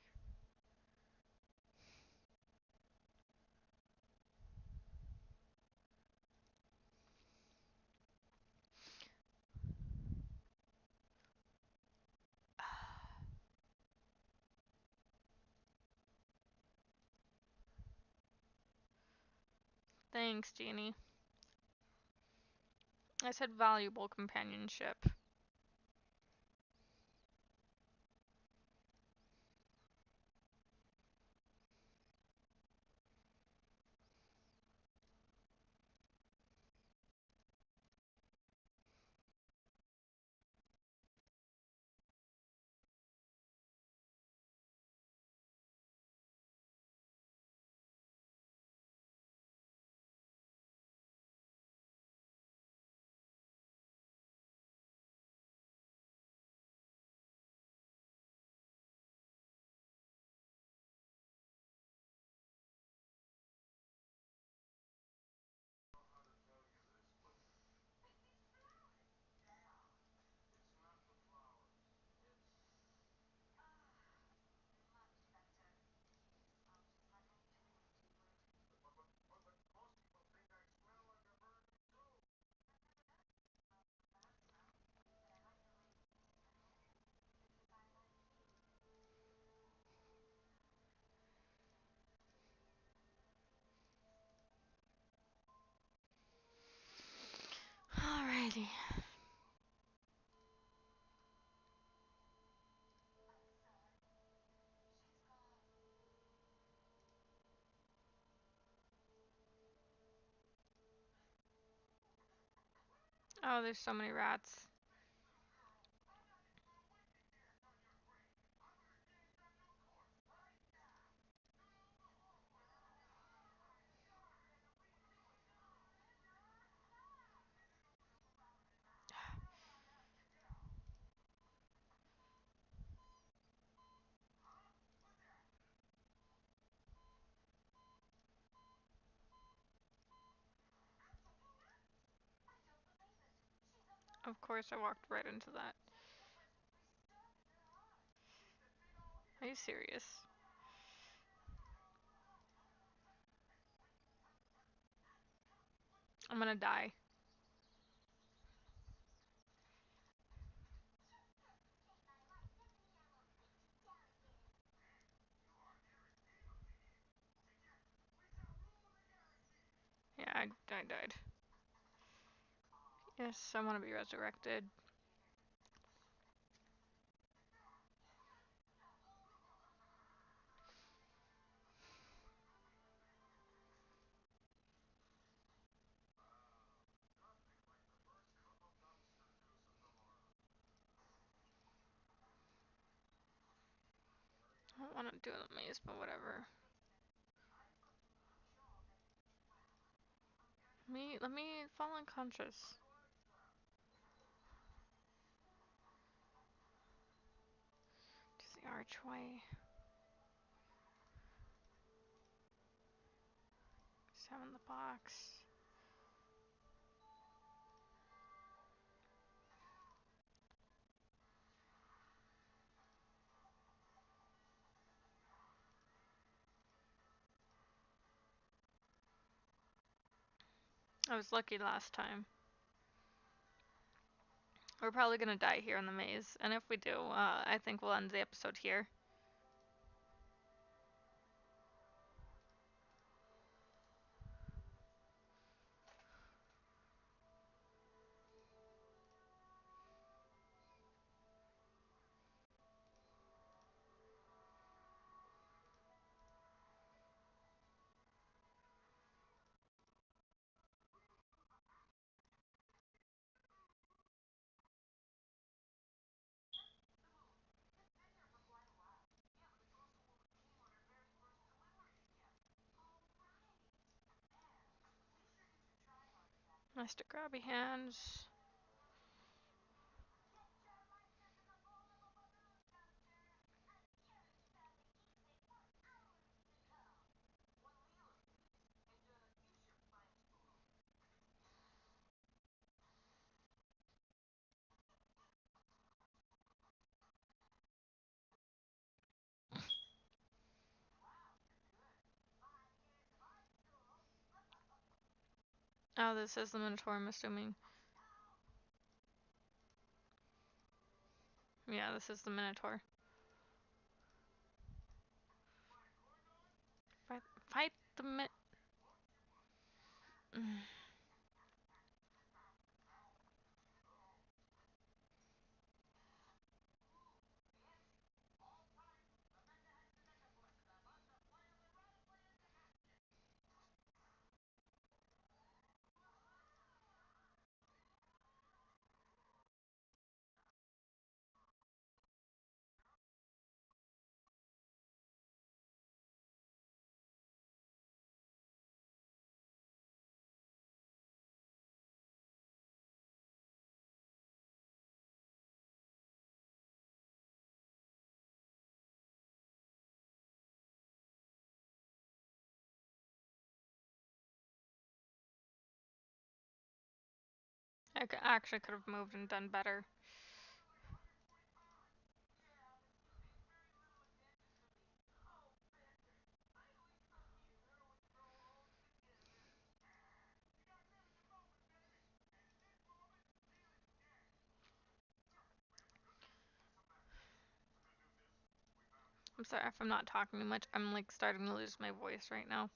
Thanks, Genie. I said valuable companionship. Alrighty. Oh, there's so many rats. Of course, I walked right into that. Are you serious? I'm gonna die. Yeah, I died. Yes, I want to be resurrected. I don't want to do the maze, but whatever. Let me fall unconscious. To the archway. 7 the box. I was lucky last time. We're probably gonna die here in the maze, and if we do, I think we'll end the episode here. Nice to grabby hands. Oh, this is the Minotaur, I'm assuming. Yeah, this is the Minotaur. Fight the Min. Actually could have moved and done better. I'm sorry if I'm not talking too much. I'm like starting to lose my voice right now.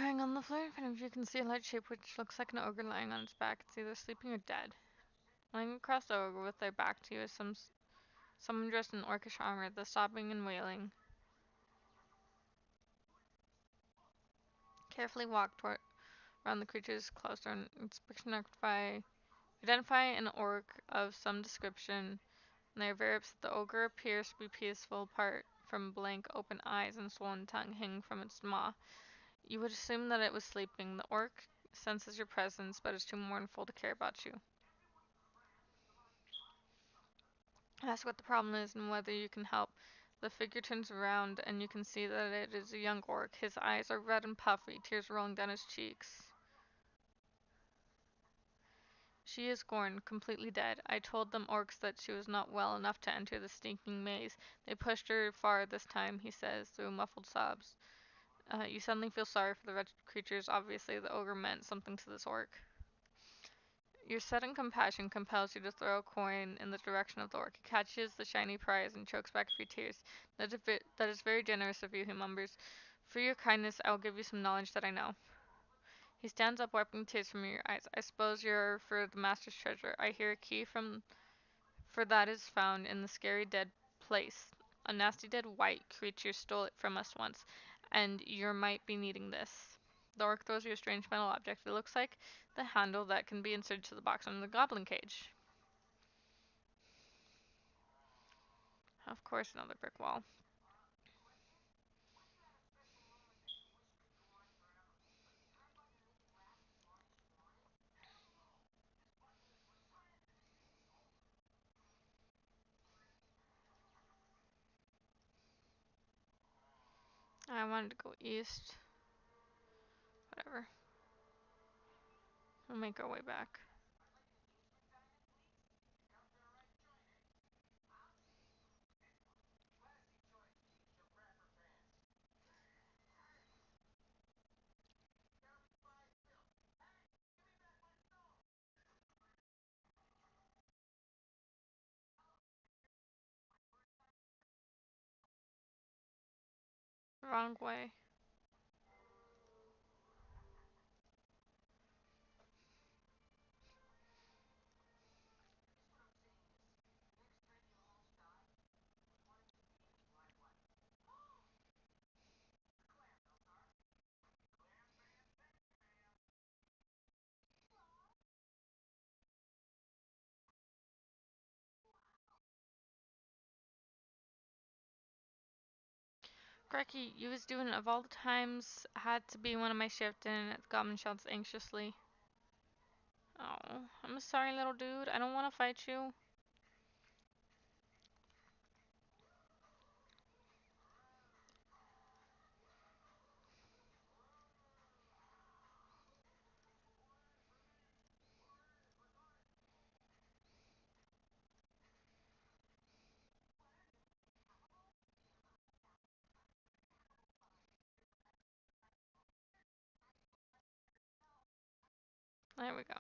crying on the floor in front of you, you can see a light shape which looks like an ogre lying on its back. It's either sleeping or dead. Lying across the ogre with their back to you is someone dressed in orcish armor. The sobbing and wailing. Carefully walk around the creature's closer and inspection identify an orc of some description, and they are very upset. The ogre appears to be peaceful apart from blank open eyes and swollen tongue hanging from its maw. You would assume that it was sleeping. The orc senses your presence, but is too mournful to care about you. Ask what the problem is and whether you can help. The figure turns around and you can see that it is a young orc. His eyes are red and puffy, tears rolling down his cheeks. She is gone, completely dead. I told them orcs that she was not well enough to enter the stinking maze. They pushed her far this time, he says, through muffled sobs. You suddenly feel sorry for the wretched creatures. Obviously, the ogre meant something to this orc. Your sudden compassion compels you to throw a coin in the direction of the orc. He catches the shiny prize and chokes back a few tears. That is very generous of you, he mumbers. For your kindness, I will give you some knowledge that I know. He stands up, wiping tears from your eyes. I suppose you're for the master's treasure. I hear a key for that is found in the scary dead place. A nasty dead white creature stole it from us once, and you might be needing this. The orc throws you a strange metal object. It looks like the handle that can be inserted to the box on the goblin cage. Of course, another brick wall. I wanted to go east. Whatever. We'll make our way back. Wrong way. Grecky, you was doing of all the times had to be one of my shift in it. The goblin shouts anxiously. Oh, I'm sorry, little dude. I don't want to fight you. There we go.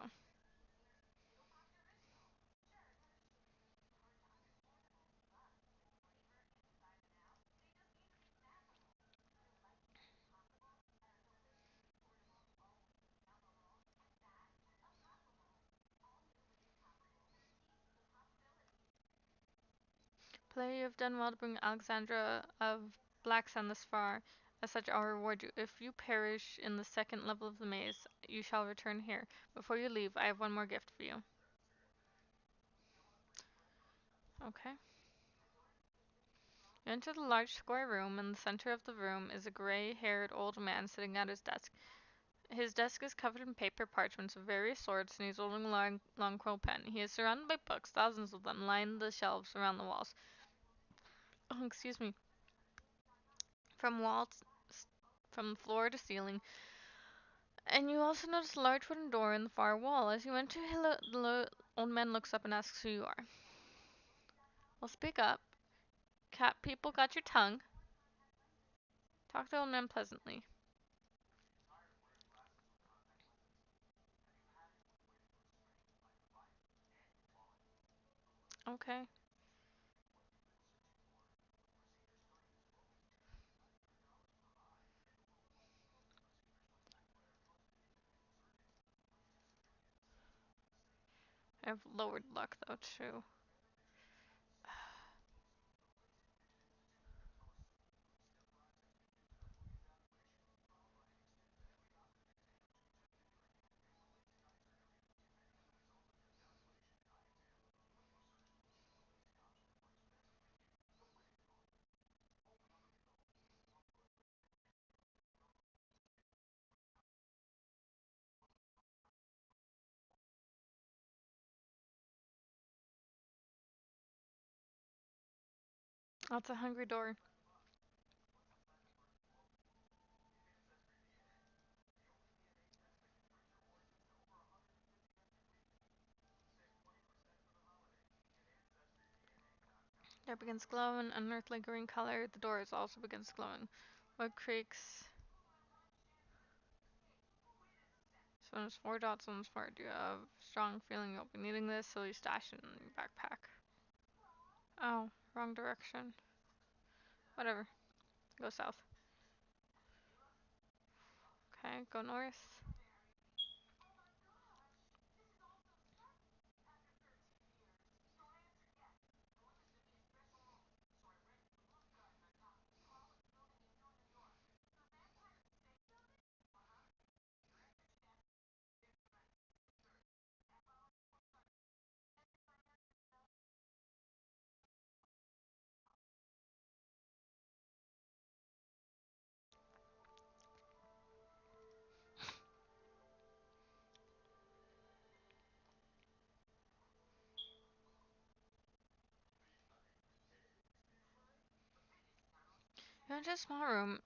Player, you have done well to bring Alexandra of Blacksand this far. As such, I'll reward you. If you perish in the second level of the maze, you shall return here. Before you leave, I have one more gift for you. Okay. You enter the large square room. In the center of the room is a gray-haired old man sitting at his desk. His desk is covered in paper parchments of various sorts, and he's holding a long quill pen. He is surrounded by books, thousands of them, line the shelves around the walls. Oh, excuse me. From walls, from floor to ceiling. And you also notice a large wooden door in the far wall. As you enter, the old man looks up and asks who you are. Well, speak up. Cat people got your tongue. Talk to the old man pleasantly. Okay. I've lowered luck though too. That's a hungry door. There begins glowing, an unearthly green color. The door is also begins glowing. Wood creaks. So it's 4 dots on the smart. You have strong feeling you'll be needing this, so you stash it in your backpack. Oh, wrong direction. Whatever. Go south. Okay, go north. You enter a small room.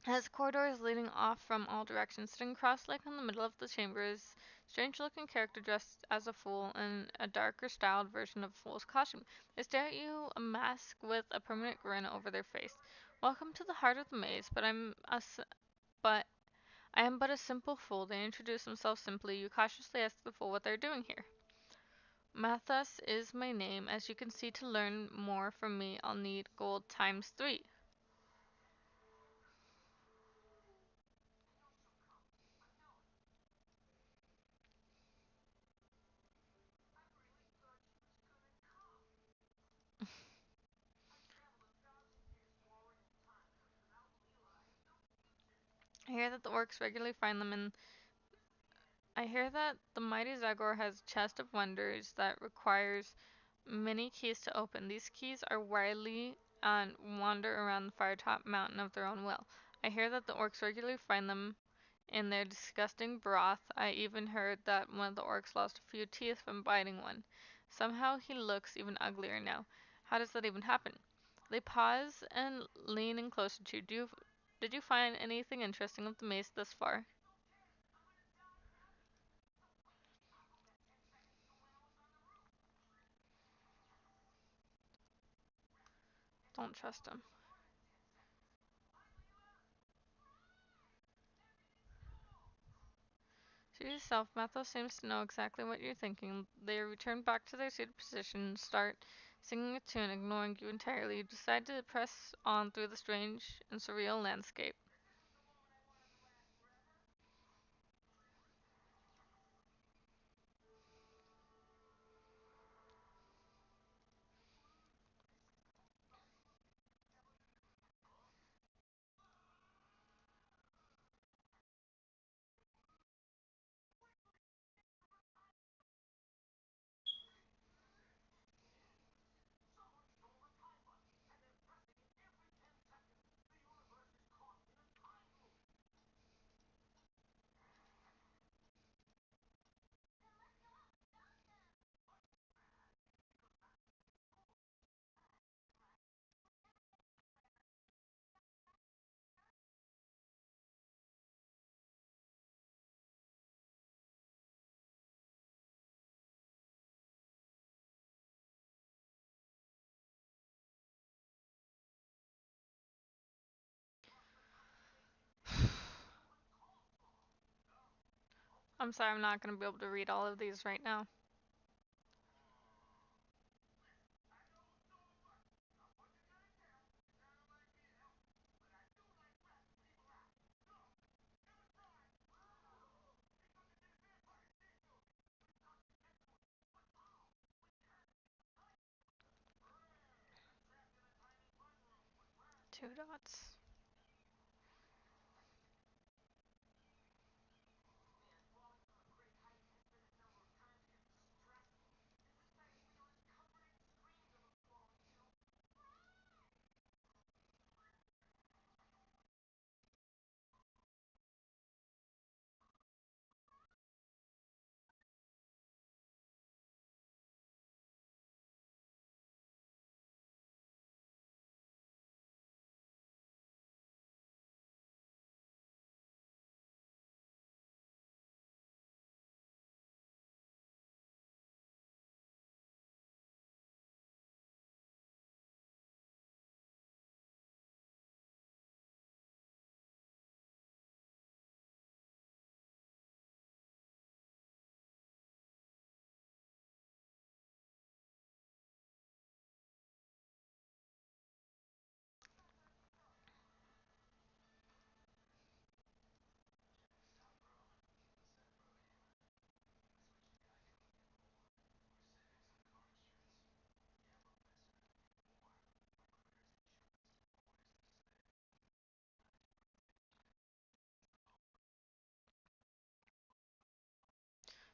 It has corridors leading off from all directions. Sitting cross-legged in the middle of the chamber is a strange-looking character dressed as a fool in a darker styled version of a fool's costume. They stare at you, a mask with a permanent grin over their face. Welcome to the heart of the maze, but I am but a simple fool. They introduce themselves simply. You cautiously ask the fool what they're doing here. Mathas is my name. As you can see, to learn more from me, I'll need gold times 3. I hear that the orcs regularly find them in I hear that the mighty Zagor has a chest of wonders that requires many keys to open. These keys are wily and wander around the Firetop mountain of their own will. I hear that the orcs regularly find them in their disgusting broth. I even heard that one of the orcs lost a few teeth from biting one. Somehow he looks even uglier now. How does that even happen? They pause and lean in closer to you. Did you find anything interesting of the maze thus far? Don't trust him. To yourself, Mathos seems to know exactly what you're thinking. They return back to their seated position and start singing a tune, ignoring you entirely. You decide to press on through the strange and surreal landscape. I'm sorry, I'm not going to be able to read all of these right now. Two dots.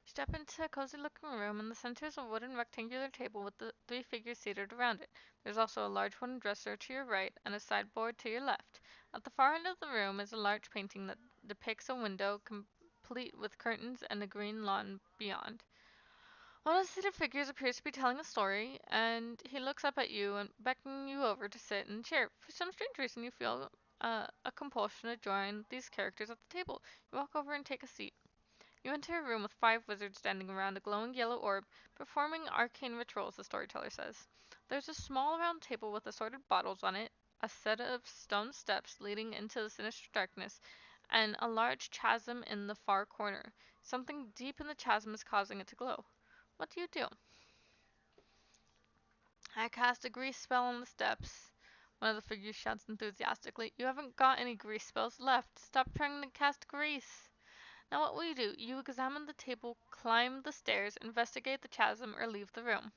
Step into a cozy looking room. In the center is a wooden rectangular table with the three figures seated around it. There's also a large wooden dresser to your right and a sideboard to your left. At the far end of the room is a large painting that depicts a window complete with curtains and a green lawn beyond. One of the seated figures appears to be telling a story, and he looks up at you and beckoning you over to sit in a chair. For some strange reason, you feel a compulsion to join these characters at the table. You walk over and take a seat. You enter a room with five wizards standing around a glowing yellow orb, performing arcane rituals, the storyteller says. There's a small round table with assorted bottles on it, a set of stone steps leading into the sinister darkness, and a large chasm in the far corner. Something deep in the chasm is causing it to glow. What do you do? I cast a grease spell on the steps. One of the figures shouts enthusiastically. You haven't got any grease spells left. Stop trying to cast grease. Now what will you do? You examine the table, climb the stairs, investigate the chasm, or leave the room.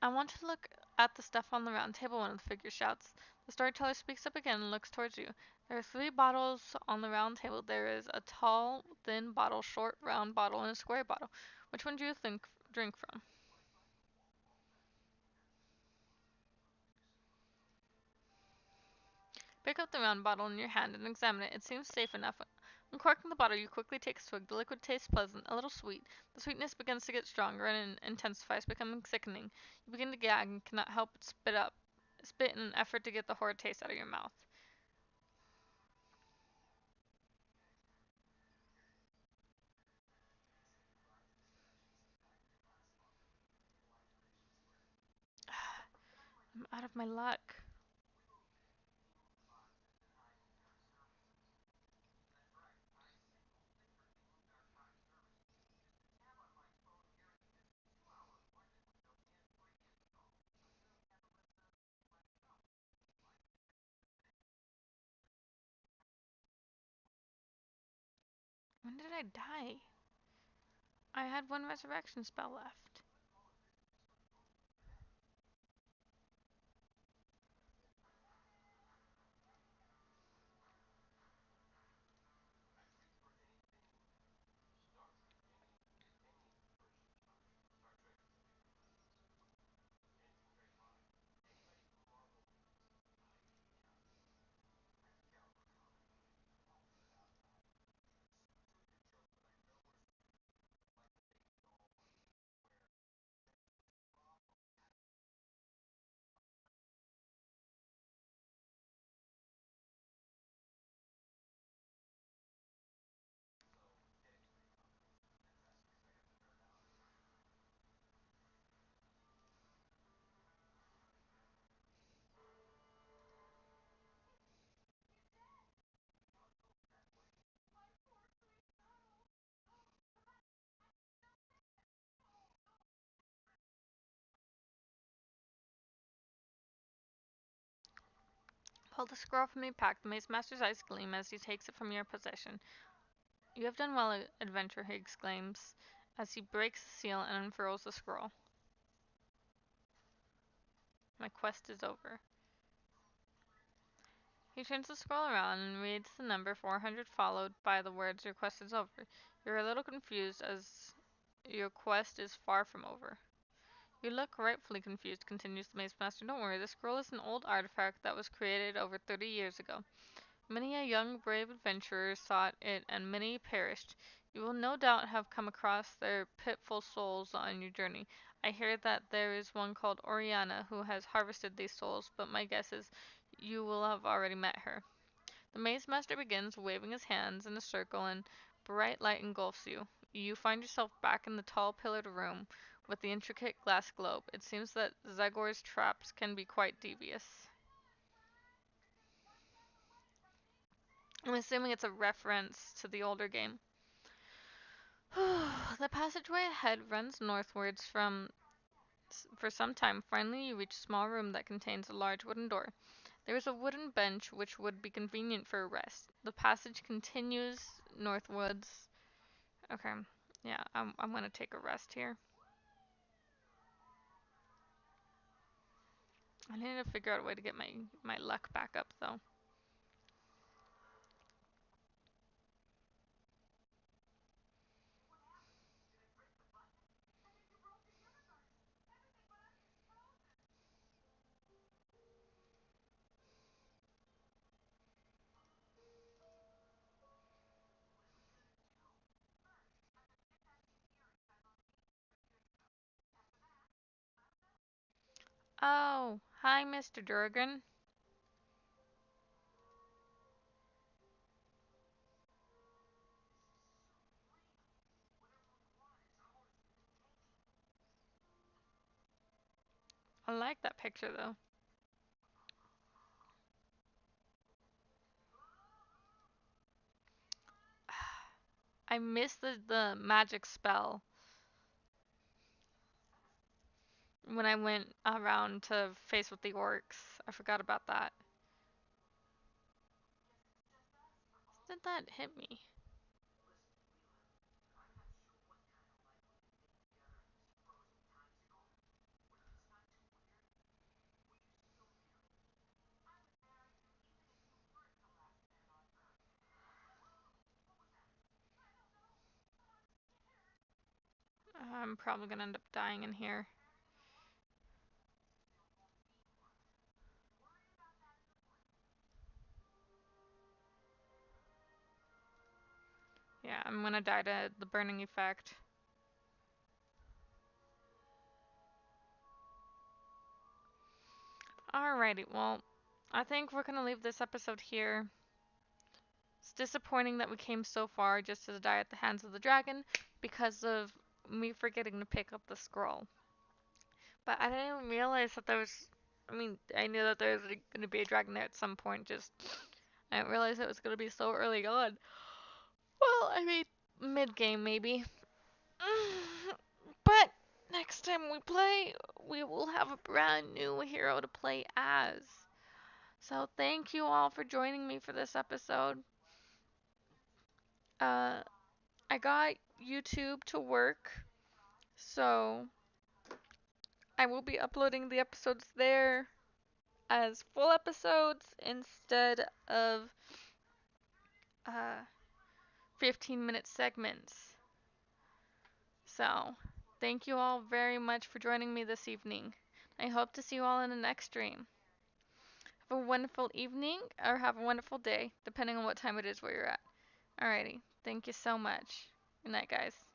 I want to look at the stuff on the round table, one of the figures shouts. The storyteller speaks up again and looks towards you. There are three bottles on the round table. There is a tall, thin bottle, short, round bottle, and a square bottle. Which one do you think drink from? Pick up the round bottle in your hand and examine it. It seems safe enough. Uncorking the bottle, you quickly take a swig. The liquid tastes pleasant, a little sweet. The sweetness begins to get stronger and intensifies, becoming sickening. You begin to gag and cannot help but spit in an effort to get the horrid taste out of your mouth. I'm out of my luck. When did I die? I had one resurrection spell left. Pull the scroll from your pack. The Maze Master's eyes gleam as he takes it from your possession. You have done well, adventurer, he exclaims as he breaks the seal and unfurls the scroll. My quest is over. He turns the scroll around and reads the number 400 followed by the words your quest is over. You're a little confused as your quest is far from over. You look rightfully confused, continues the Maze Master. Don't worry, the scroll is an old artifact that was created over 30 years ago. Many a young, brave adventurer sought it, and many perished. You will no doubt have come across their pitiful souls on your journey. I hear that there is one called Oriana who has harvested these souls, but my guess is you will have already met her. The Maze Master begins waving his hands in a circle, and bright light engulfs you. You find yourself back in the tall pillared room with the intricate glass globe. It seems that Zagor's traps can be quite devious. I'm assuming it's a reference to the older game. The passageway ahead runs northwards for some time. Finally, you reach a small room that contains a large wooden door. There is a wooden bench which would be convenient for a rest. The passage continues northwards. Okay, yeah, I'm gonna take a rest here. I need to figure out a way to get my luck back up though. Oh, hi, Mr. Durgan. I like that picture though. I missed the magic spell when I went around to face with the orcs. I forgot about that. Did that hit me? I'm probably gonna end up dying in here. Yeah, I'm gonna die to the burning effect. Alrighty, well, I think we're gonna leave this episode here. It's disappointing that we came so far just to die at the hands of the dragon because of me forgetting to pick up the scroll. But I didn't even realize that there was. I mean, I knew that there was going to be a dragon there at some point, just. I didn't realize it was going to be so early on. Well, I mean, mid game maybe. But next time we play, we will have a brand new hero to play as. So thank you all for joining me for this episode. Uh, I got YouTube to work, so I will be uploading the episodes there as full episodes instead of uh, 15-minute segments. So, thank you all very much for joining me this evening. I hope to see you all in the next stream. Have a wonderful evening or have a wonderful day, depending on what time it is where you're at. Alrighty, thank you so much. Good night, guys.